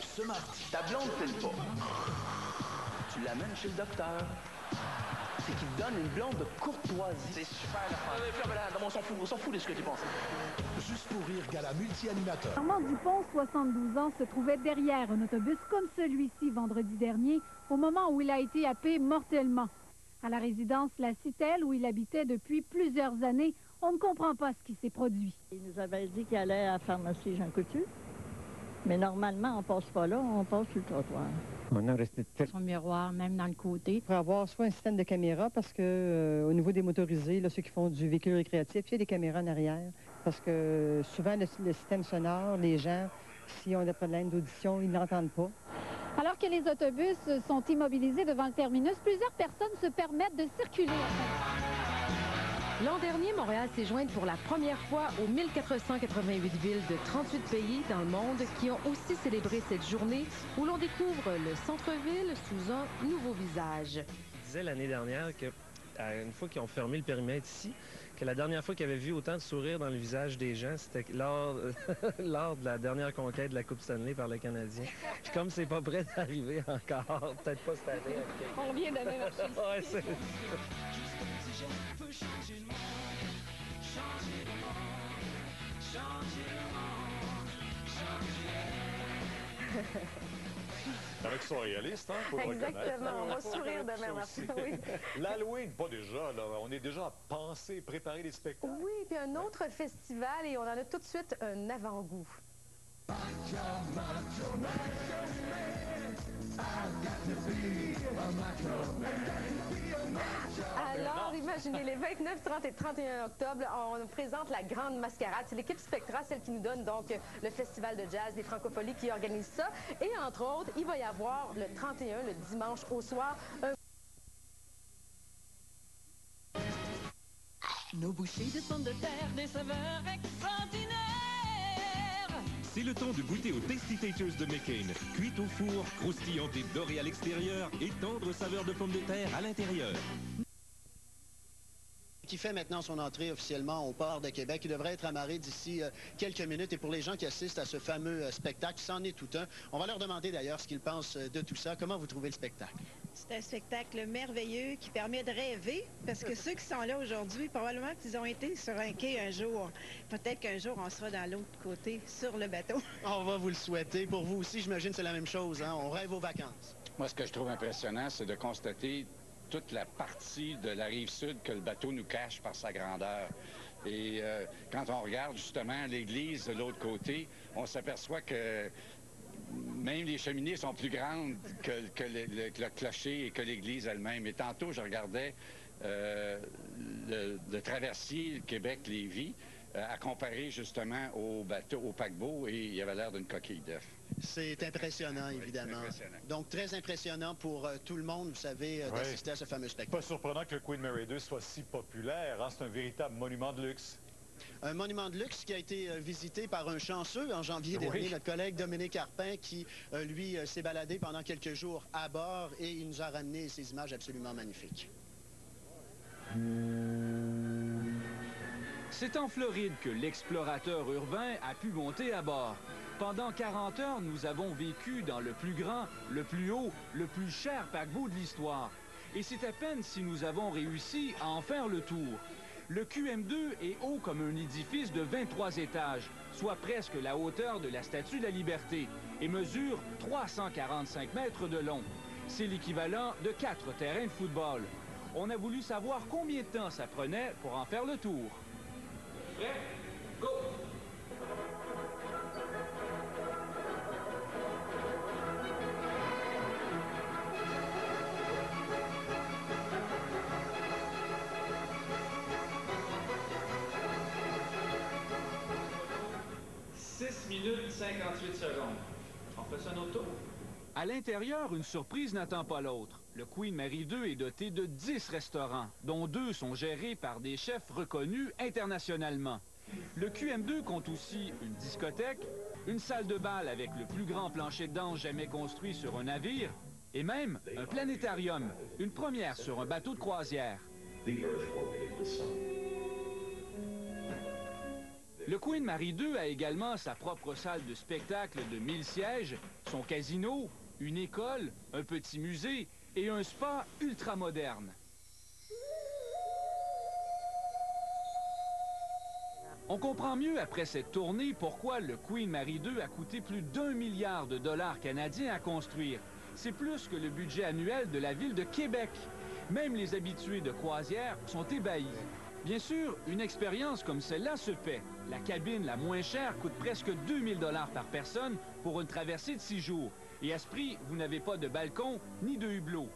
Ce mardi, ta blonde fait le pas. Tu l'amènes chez le docteur. C'est qu'il te donne une blonde de courtoisie. C'est super la fun. On s'en fout de ce que tu penses. Juste pour rire, gala multi-animateur. Armand Dupont, 72 ans, se trouvait derrière un autobus comme celui-ci vendredi dernier, au moment où il a été happé mortellement. À la résidence La Citelle, où il habitait depuis plusieurs années, on ne comprend pas ce qui s'est produit. Il nous avait dit qu'il allait à la pharmacie Jean Coutu. Mais normalement, on passe pas là, on passe sur le trottoir. On a resté son miroir, même dans le côté. Pour avoir soit un système de caméra, parce que au niveau des motorisés, là, ceux qui font du véhicule récréatif, il y a des caméras en arrière. Parce que souvent, le système sonore, les gens, s'ils ont des problèmes d'audition, ils n'entendent pas. Alors que les autobus sont immobilisés devant le terminus, plusieurs personnes se permettent de circuler. L'an dernier, Montréal s'est jointe pour la première fois aux 1488 villes de 38 pays dans le monde qui ont aussi célébré cette journée où l'on découvre le centre-ville sous un nouveau visage. Je disais l'année dernière que, une fois qu'ils ont fermé le périmètre ici, que la dernière fois qu'ils avaient vu autant de sourires dans le visage des gens, c'était lors de la dernière conquête de la Coupe Stanley par le Canadien. Puis comme c'est pas prêt d'arriver encore, peut-être pas cette année. On revient demain, Marchis. Ouais, c'est... Avec son réaliste, hein, faut le reconnaître. Exactement, on va sourire demain, Martin. Oui. L'Halloween, pas déjà, là. On est déjà à penser, préparer les spectacles. Oui, puis un autre festival et on en a tout de suite un avant-goût. Alors, imaginez, les 29, 30 et 31 octobre, on présente la Grande Mascarade. C'est l'équipe Spectra, celle qui nous donne donc le Festival de jazz des Francopholies qui organise ça. Et entre autres, il va y avoir le 31, le dimanche au soir, Nos bouchées de pommes de terre, des saveurs extraordinaires. C'est le temps de goûter aux Tasty Taters de McCain. Cuites au four, croustillantes et dorées à l'extérieur et tendre saveur de pommes de terre à l'intérieur. Qui fait maintenant son entrée officiellement au port de Québec. Il devrait être amarré d'ici quelques minutes. Et pour les gens qui assistent à ce fameux spectacle, c'en est tout un. On va leur demander d'ailleurs ce qu'ils pensent de tout ça. Comment vous trouvez le spectacle? C'est un spectacle merveilleux qui permet de rêver, parce que ceux qui sont là aujourd'hui, probablement qu'ils ont été sur un quai un jour. Peut-être qu'un jour, on sera dans l'autre côté, sur le bateau. On va vous le souhaiter. Pour vous aussi, j'imagine c'est la même chose, hein? On rêve aux vacances. Moi, ce que je trouve impressionnant, c'est de constater toute la partie de la rive sud que le bateau nous cache par sa grandeur. Et quand on regarde justement l'église de l'autre côté, on s'aperçoit que même les cheminées sont plus grandes que le clocher et que l'église elle-même. Et tantôt, je regardais le traversier Québec-Lévis à comparer justement au bateau, au paquebot, et il avait l'air d'une coquille d'œuf. C'est impressionnant, évidemment. Impressionnant. Donc, très impressionnant pour tout le monde, vous savez, d'assister à ce fameux spectacle. Pas surprenant que le Queen Mary II soit si populaire, hein? C'est un véritable monument de luxe. Un monument de luxe qui a été visité par un chanceux en janvier dernier, notre collègue Dominique Arpin, qui, lui, s'est baladé pendant quelques jours à bord et il nous a ramené ces images absolument magnifiques. C'est en Floride que l'explorateur urbain a pu monter à bord. Pendant 40 heures, nous avons vécu dans le plus grand, le plus haut, le plus cher paquebot de l'histoire. Et c'est à peine si nous avons réussi à en faire le tour. Le QM2 est haut comme un édifice de 23 étages, soit presque la hauteur de la Statue de la Liberté, et mesure 345 mètres de long. C'est l'équivalent de 4 terrains de football. On a voulu savoir combien de temps ça prenait pour en faire le tour. Prêt? Go! minutes 58 secondes. On fait ça un autre tour? À l'intérieur, une surprise n'attend pas l'autre. Le Queen Mary 2 est doté de 10 restaurants, dont 2 sont gérés par des chefs reconnus internationalement. Le QM2 compte aussi une discothèque, une salle de bal avec le plus grand plancher de danse jamais construit sur un navire, et même un planétarium, une première sur un bateau de croisière. Le Queen Mary 2 a également sa propre salle de spectacle de 1000 sièges, son casino, une école, un petit musée et un spa ultramoderne. On comprend mieux après cette tournée pourquoi le Queen Mary 2 a coûté plus d'1 milliard de dollars canadiens à construire. C'est plus que le budget annuel de la ville de Québec. Même les habitués de croisière sont ébahis. Bien sûr, une expérience comme celle-là se paie. La cabine la moins chère coûte presque 2000 $ par personne pour une traversée de 6 jours. Et à ce prix, vous n'avez pas de balcon ni de hublot.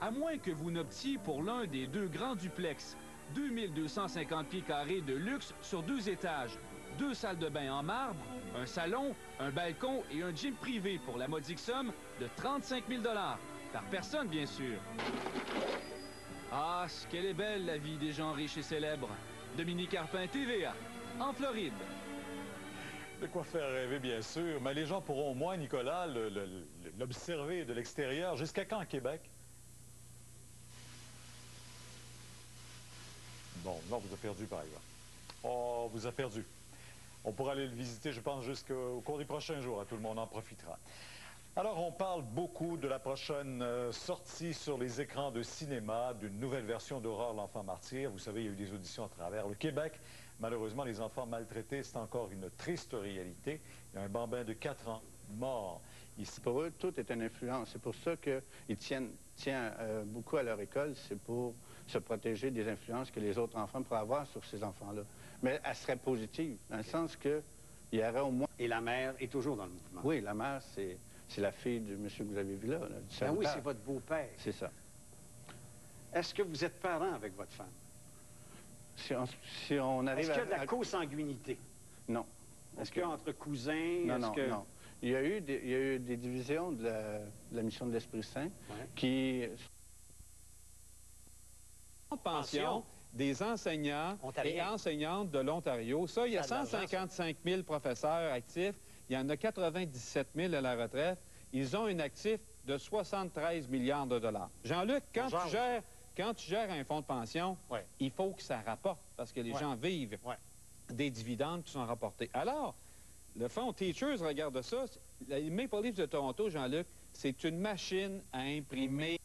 À moins que vous n'optiez pour l'un des 2 grands duplex, 2250 pieds carrés de luxe sur 2 étages, 2 salles de bain en marbre, un salon, un balcon et un gym privé pour la modique somme de 35 000 $, par personne bien sûr. Ah, qu'elle est belle la vie des gens riches et célèbres. Dominique Carpin, TVA, en Floride. De quoi faire rêver, bien sûr, mais les gens pourront au moins, Nicolas, l'observer de l'extérieur. Jusqu'à quand, Québec? Bon, non, vous a perdu, par exemple. Oh, vous a perdu. On pourra aller le visiter, je pense, jusqu'au cours des prochains jours. Tout le monde en profitera. Alors, on parle beaucoup de la prochaine sortie sur les écrans de cinéma d'une nouvelle version d'Aurore, l'enfant martyr. Vous savez, il y a eu des auditions à travers le Québec. Malheureusement, les enfants maltraités, c'est encore une triste réalité. Il y a un bambin de 4 ans mort. Ici, pour eux, tout est une influence. C'est pour ça qu'ils tiennent beaucoup à leur école. C'est pour se protéger des influences que les autres enfants pourraient avoir sur ces enfants-là. Mais elle serait positive, dans le sens qu'il y aurait au moins... Et la mère est toujours dans le mouvement. Oui, la mère, c'est la fille du monsieur que vous avez vu là. Ben oui, c'est votre beau-père. C'est ça. Est-ce que vous êtes parent avec votre femme? Si on arrive Est-ce qu'il y a de la consanguinité? Non. Est-ce qu'entre cousins... Non, non. Il y a eu des divisions de la mission de l'Esprit Saint qui... Pension des enseignants et enseignantes de l'Ontario. Ça, il y a 155 000 professeurs actifs. Il y en a 97 000 à la retraite. Ils ont un actif de 73 milliards de dollars. Jean-Luc, quand tu gères un fonds de pension, il faut que ça rapporte parce que les gens vivent des dividendes qui sont rapportés. Alors, le fonds Teachers regarde ça. Les Maple Leafs de Toronto, Jean-Luc, c'est une machine à imprimer.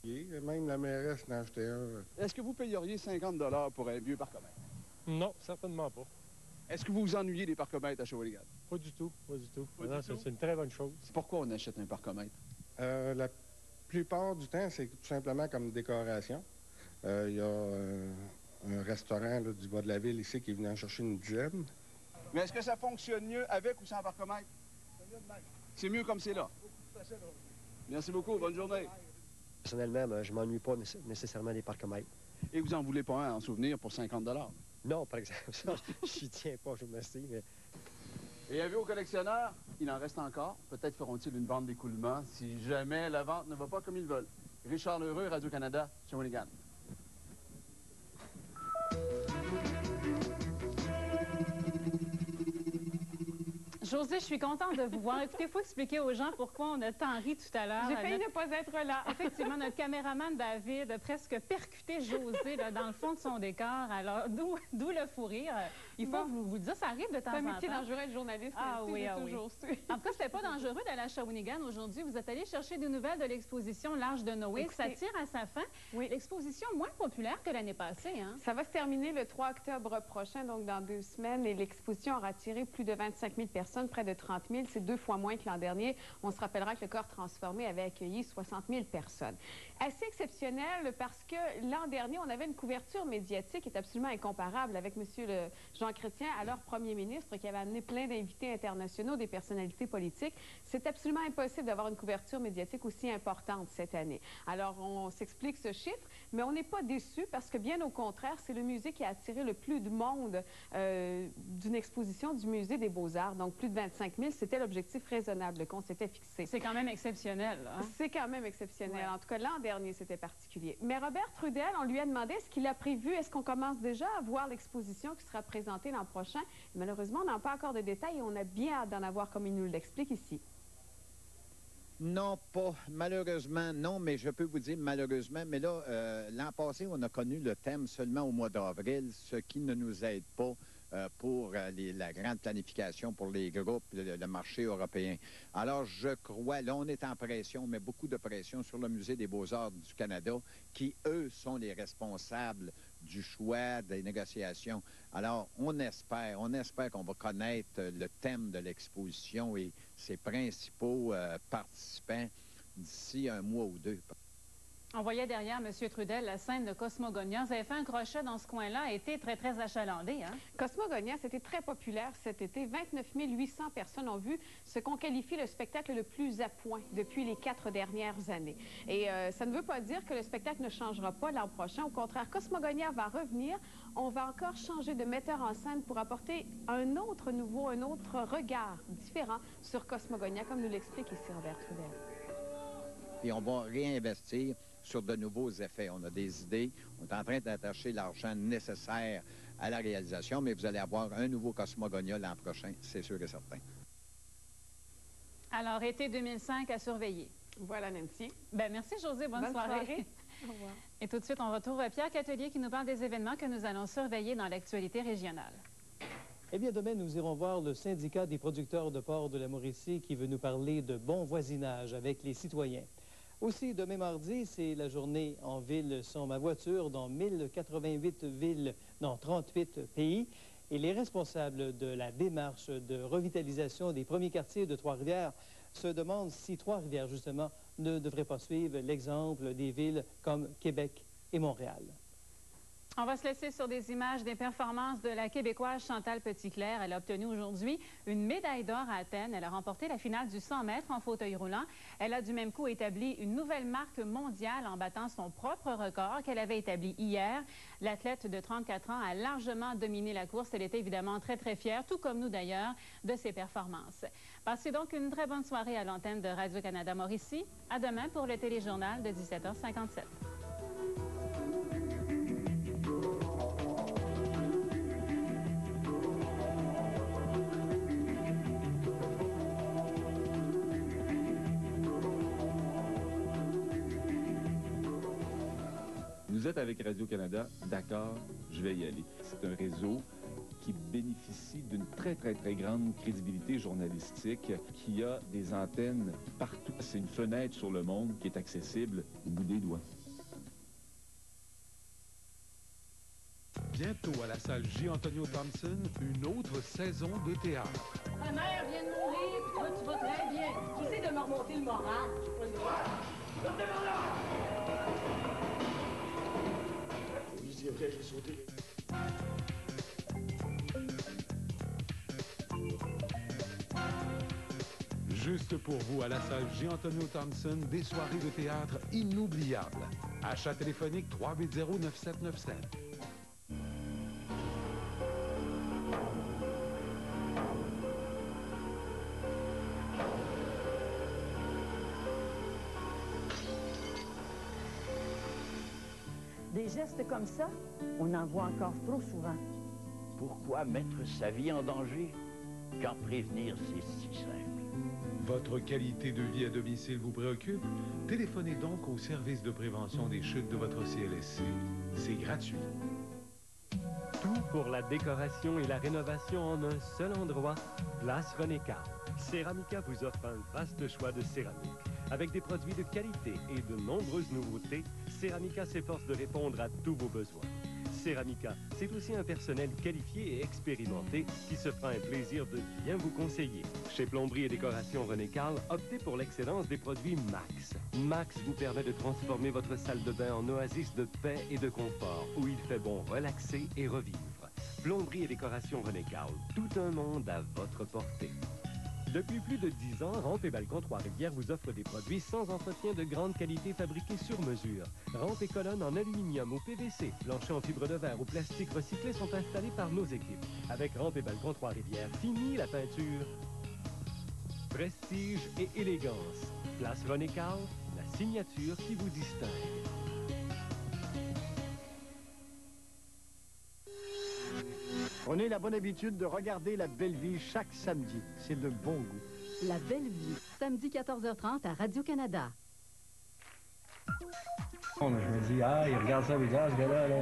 Même la mairesse n'en achetait un. Est-ce que vous payeriez 50 $ pour un vieux parcomètre? Non, certainement pas. Est-ce que vous vous ennuyez des parcomètres à Shawinigan? Pas du tout, pas du tout. C'est une très bonne chose. Pourquoi on achète un parcomètre? La plupart du temps, c'est tout simplement comme décoration. Il y a un restaurant là, du bas de la ville ici qui est venu en chercher une dizaine. Mais est-ce que ça fonctionne mieux avec ou sans parcomètre? C'est mieux comme c'est là. Merci beaucoup, bonne journée. Personnellement, je ne m'ennuie pas nécessairement des parcomètres. Et vous n'en voulez pas un en souvenir pour 50 $? Non, par exemple, ça, je n'y tiens pas, je vous remercie, mais... Et avis aux collectionneurs, il en reste encore. Peut-être feront-ils une vente d'écoulement si jamais la vente ne va pas comme ils veulent. Richard Lheureux, Radio-Canada, Shawinigan. Josée, je suis contente de vous voir. Écoutez, il faut expliquer aux gens pourquoi on a tant ri tout à l'heure. J'ai failli ne pas être là. Effectivement, notre caméraman David a presque percuté Josée là, dans le fond de son décor. Alors, d'où le fou rire. Il faut vous le dire, ça arrive de temps en temps. C'est un métier dangereux d'être journaliste. Ah oui, ah oui. Toujours su. En tout cas, c'était pas dangereux d'aller à Shawinigan aujourd'hui. Vous êtes allé chercher des nouvelles de l'exposition L'Arche de Noé. Écoutez, ça tire à sa fin. Oui. L'exposition moins populaire que l'année passée. Hein? Ça va se terminer le 3 octobre prochain, donc dans 2 semaines. Et l'exposition aura attiré plus de 25 000 personnes, près de 30 000. C'est 2 fois moins que l'an dernier. On se rappellera que le corps transformé avait accueilli 60 000 personnes. Assez exceptionnel parce que l'an dernier, on avait une couverture médiatique qui est absolument incomparable avec M. Jean Chrétien, alors premier ministre, qui avait amené plein d'invités internationaux, des personnalités politiques. C'est absolument impossible d'avoir une couverture médiatique aussi importante cette année. Alors, on s'explique ce chiffre, mais on n'est pas déçu parce que, bien au contraire, c'est le musée qui a attiré le plus de monde d'une exposition du Musée des Beaux-Arts. Donc, plus de 25 000, c'était l'objectif raisonnable qu'on s'était fixé. C'est quand même exceptionnel, hein? C'est quand même exceptionnel. Ouais. En tout cas, l'an dernier, c'était particulier. Mais Robert Trudel, on lui a demandé ce qu'il a prévu. Est-ce qu'on commence déjà à voir l'exposition qui sera présentée l'an prochain? Malheureusement, on n'a pas encore de détails et on a bien hâte d'en avoir comme il nous l'explique ici. Non, pas malheureusement, non, mais je peux vous dire malheureusement. Mais là, l'an passé, on a connu le thème seulement au mois d'avril, ce qui ne nous aide pas pour la grande planification pour les groupes, le marché européen. Alors, je crois, là, on est en pression, mais beaucoup de pression sur le Musée des Beaux-Arts du Canada, qui, eux, sont les responsables du choix, des négociations. Alors, on espère qu'on va connaître le thème de l'exposition et ses principaux participants d'ici un mois ou deux. On voyait derrière M. Trudel la scène de Cosmogonia. Vous avez fait un crochet dans ce coin-là, a été très, très achalandé, hein? Cosmogonia, c'était très populaire cet été. 29 800 personnes ont vu ce qu'on qualifie le spectacle le plus à point depuis les 4 dernières années. Et ça ne veut pas dire que le spectacle ne changera pas l'an prochain. Au contraire, Cosmogonia va revenir. On va encore changer de metteur en scène pour apporter un autre nouveau, un autre regard différent sur Cosmogonia, comme nous l'explique ici Robert Trudel. Et on va réinvestir sur de nouveaux effets. On a des idées. On est en train d'attacher l'argent nécessaire à la réalisation, mais vous allez avoir un nouveau Cosmogonia l'an prochain, c'est sûr et certain. Alors, été 2005 à surveiller. Voilà, Nancy. Ben, merci, Josée. Bonne soirée. Au revoir. Et tout de suite, on retrouve Pierre Catelier qui nous parle des événements que nous allons surveiller dans l'actualité régionale. Eh bien, demain, nous irons voir le syndicat des producteurs de porc de la Mauricie qui veut nous parler de bon voisinage avec les citoyens. Aussi, demain mardi, c'est la journée en ville sans ma voiture dans 1088 villes dans 38 pays. Et les responsables de la démarche de revitalisation des premiers quartiers de Trois-Rivières se demandent si Trois-Rivières, justement, ne devrait pas suivre l'exemple des villes comme Québec et Montréal. On va se laisser sur des images des performances de la Québécoise Chantal Petitclerc. Elle a obtenu aujourd'hui une médaille d'or à Athènes. Elle a remporté la finale du 100 mètres en fauteuil roulant. Elle a du même coup établi une nouvelle marque mondiale en battant son propre record qu'elle avait établi hier. L'athlète de 34 ans a largement dominé la course. Elle était évidemment très, très fière, tout comme nous d'ailleurs, de ses performances. Passez donc une très bonne soirée à l'antenne de Radio-Canada Mauricie. À demain pour le téléjournal de 17h57. Vous êtes avec Radio-Canada, d'accord, je vais y aller. C'est un réseau qui bénéficie d'une très, très, très grande crédibilité journalistique, qui a des antennes partout. C'est une fenêtre sur le monde qui est accessible au bout des doigts. Bientôt à la salle J. Antonio Thompson, une autre saison de théâtre. Ma mère vient de mourir, puis toi, tu vas très bien. Tu essaies de me remonter le moral. Oui, c'est vrai, j'ai sauté. Juste pour vous, à la salle J. Antonio Thompson, des soirées de théâtre inoubliables. Achat téléphonique 380-9797. Des gestes comme ça, on en voit encore trop souvent. Pourquoi mettre sa vie en danger quand prévenir, c'est si simple? Votre qualité de vie à domicile vous préoccupe? Téléphonez donc au service de prévention des chutes de votre CLSC. C'est gratuit. Tout pour la décoration et la rénovation en un seul endroit, Place René Carr. Ceramica vous offre un vaste choix de céramique. Avec des produits de qualité et de nombreuses nouveautés, Ceramica s'efforce de répondre à tous vos besoins. Ceramica, c'est aussi un personnel qualifié et expérimenté qui se fera un plaisir de bien vous conseiller. Chez Plomberie et Décoration René Carl, optez pour l'excellence des produits Max. Max vous permet de transformer votre salle de bain en oasis de paix et de confort, où il fait bon relaxer et revivre. Plomberie et Décoration René Carl, tout un monde à votre portée. Depuis plus de 10 ans, Rampe et Balcon Trois-Rivières vous offre des produits sans entretien de grande qualité fabriqués sur mesure. Rampe et colonnes en aluminium ou PVC, planchers en fibre de verre ou plastique recyclé sont installés par nos équipes. Avec Rampe et Balcon Trois-Rivières, fini la peinture. Prestige et élégance. Place René Carl, la signature qui vous distingue. On a la bonne habitude de regarder La Belle Vie chaque samedi. C'est de bon goût. La Belle Vie, samedi 14h30 à Radio-Canada. Je me dis, il regarde ça, il dit, ce gars-là, là...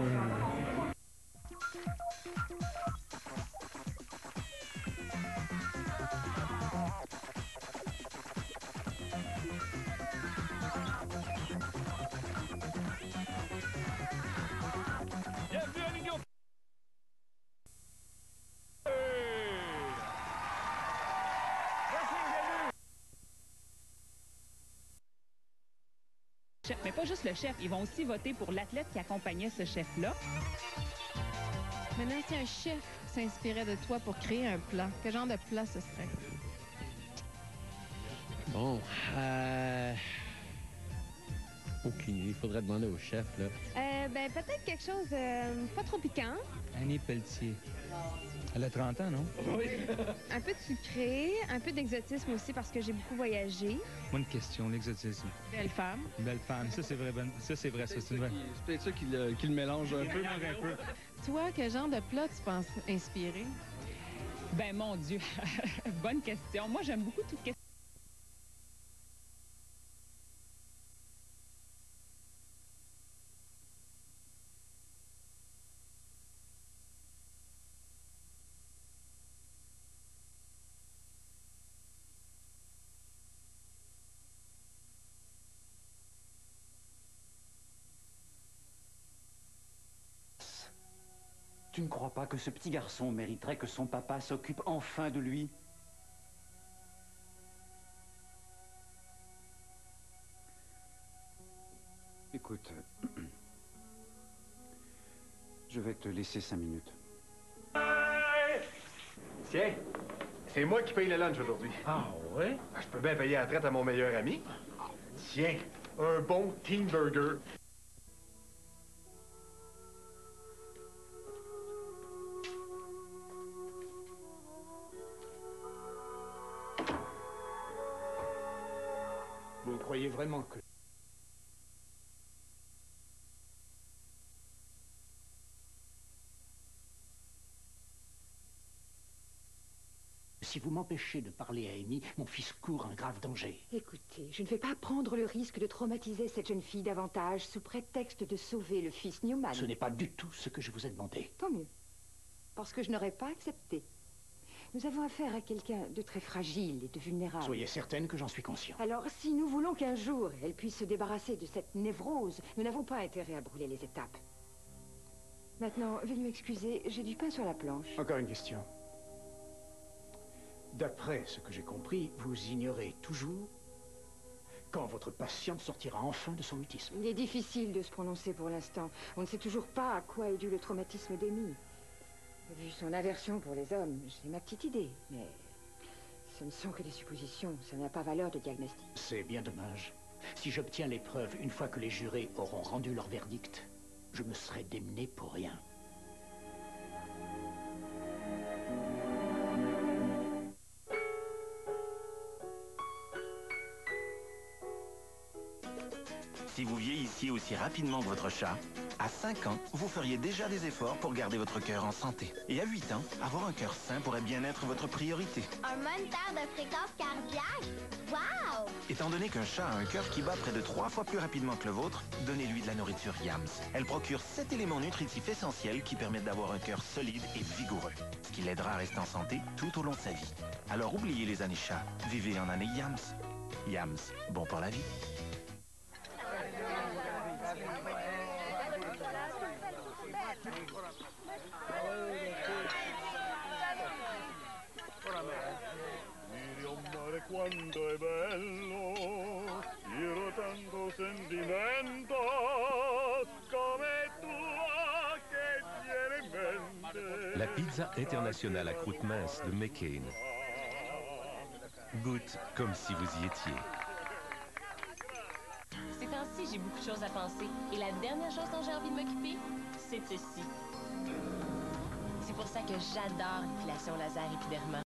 Mais pas juste le chef, ils vont aussi voter pour l'athlète qui accompagnait ce chef-là. Maintenant, si un chef s'inspirait de toi pour créer un plat, quel genre de plat ce serait? Bon, aucune idée. Il faudrait demander au chef, là. Ben, peut-être quelque chose pas trop piquant. Annie Pelletier. Elle a 30 ans, non? Oui. Un peu de sucré, un peu d'exotisme aussi parce que j'ai beaucoup voyagé. Moi, une question, l'exotisme. Belle femme. Belle femme, ça c'est vrai, ça c'est vrai, ça c'est vrai. C'est peut-être ça qui le mélange un peu, un peu. Toi, quel genre de plat tu penses inspirer? Ben, mon Dieu, bonne question. Moi, j'aime beaucoup tout ce qui... Tu ne crois pas que ce petit garçon mériterait que son papa s'occupe enfin de lui? Écoute, je vais te laisser 5 minutes. Tiens, c'est moi qui paye le lunch aujourd'hui. Ah ouais? Je peux bien payer la traite à mon meilleur ami. Tiens, un bon Teen Burger. Vous croyez vraiment que... Si vous m'empêchez de parler à Amy, mon fils court un grave danger. Écoutez, je ne vais pas prendre le risque de traumatiser cette jeune fille davantage sous prétexte de sauver le fils Newman. Ce n'est pas du tout ce que je vous ai demandé. Tant mieux. Parce que je n'aurais pas accepté. Nous avons affaire à quelqu'un de très fragile et de vulnérable. Soyez certaine que j'en suis conscient. Alors, si nous voulons qu'un jour elle puisse se débarrasser de cette névrose, nous n'avons pas intérêt à brûler les étapes. Maintenant, veuillez m'excuser, j'ai du pain sur la planche. Encore une question. D'après ce que j'ai compris, vous ignorez toujours quand votre patient sortira enfin de son mutisme. Il est difficile de se prononcer pour l'instant. On ne sait toujours pas à quoi est dû le traumatisme d'Amy. Vu son aversion pour les hommes, j'ai ma petite idée, mais ce ne sont que des suppositions, ça n'a pas valeur de diagnostic. C'est bien dommage. Si j'obtiens les preuves une fois que les jurés auront rendu leur verdict, je me serai démené pour rien. Si vous vieillissiez aussi rapidement que votre chat, à 5 ans, vous feriez déjà des efforts pour garder votre cœur en santé. Et à 8 ans, avoir un cœur sain pourrait bien être votre priorité. Un moniteur de fréquence cardiaque? Wow! Étant donné qu'un chat a un cœur qui bat près de 3 fois plus rapidement que le vôtre, donnez-lui de la nourriture Yams. Elle procure 7 éléments nutritifs essentiels qui permettent d'avoir un cœur solide et vigoureux, ce qui l'aidera à rester en santé tout au long de sa vie. Alors oubliez les années chat, vivez en années Yams. Yams, bon pour la vie. Quanto è bello, io tanto sentimento come tua che tiene in mente. La pizza internationale à croûte mince de McCain. Goûte comme si vous y étiez. Ces temps-ci, j'ai beaucoup de choses à penser. Et la dernière chose dont j'ai envie de m'occuper, c'est de ceci. C'est pour ça que j'adore l'épilation laser épiderma.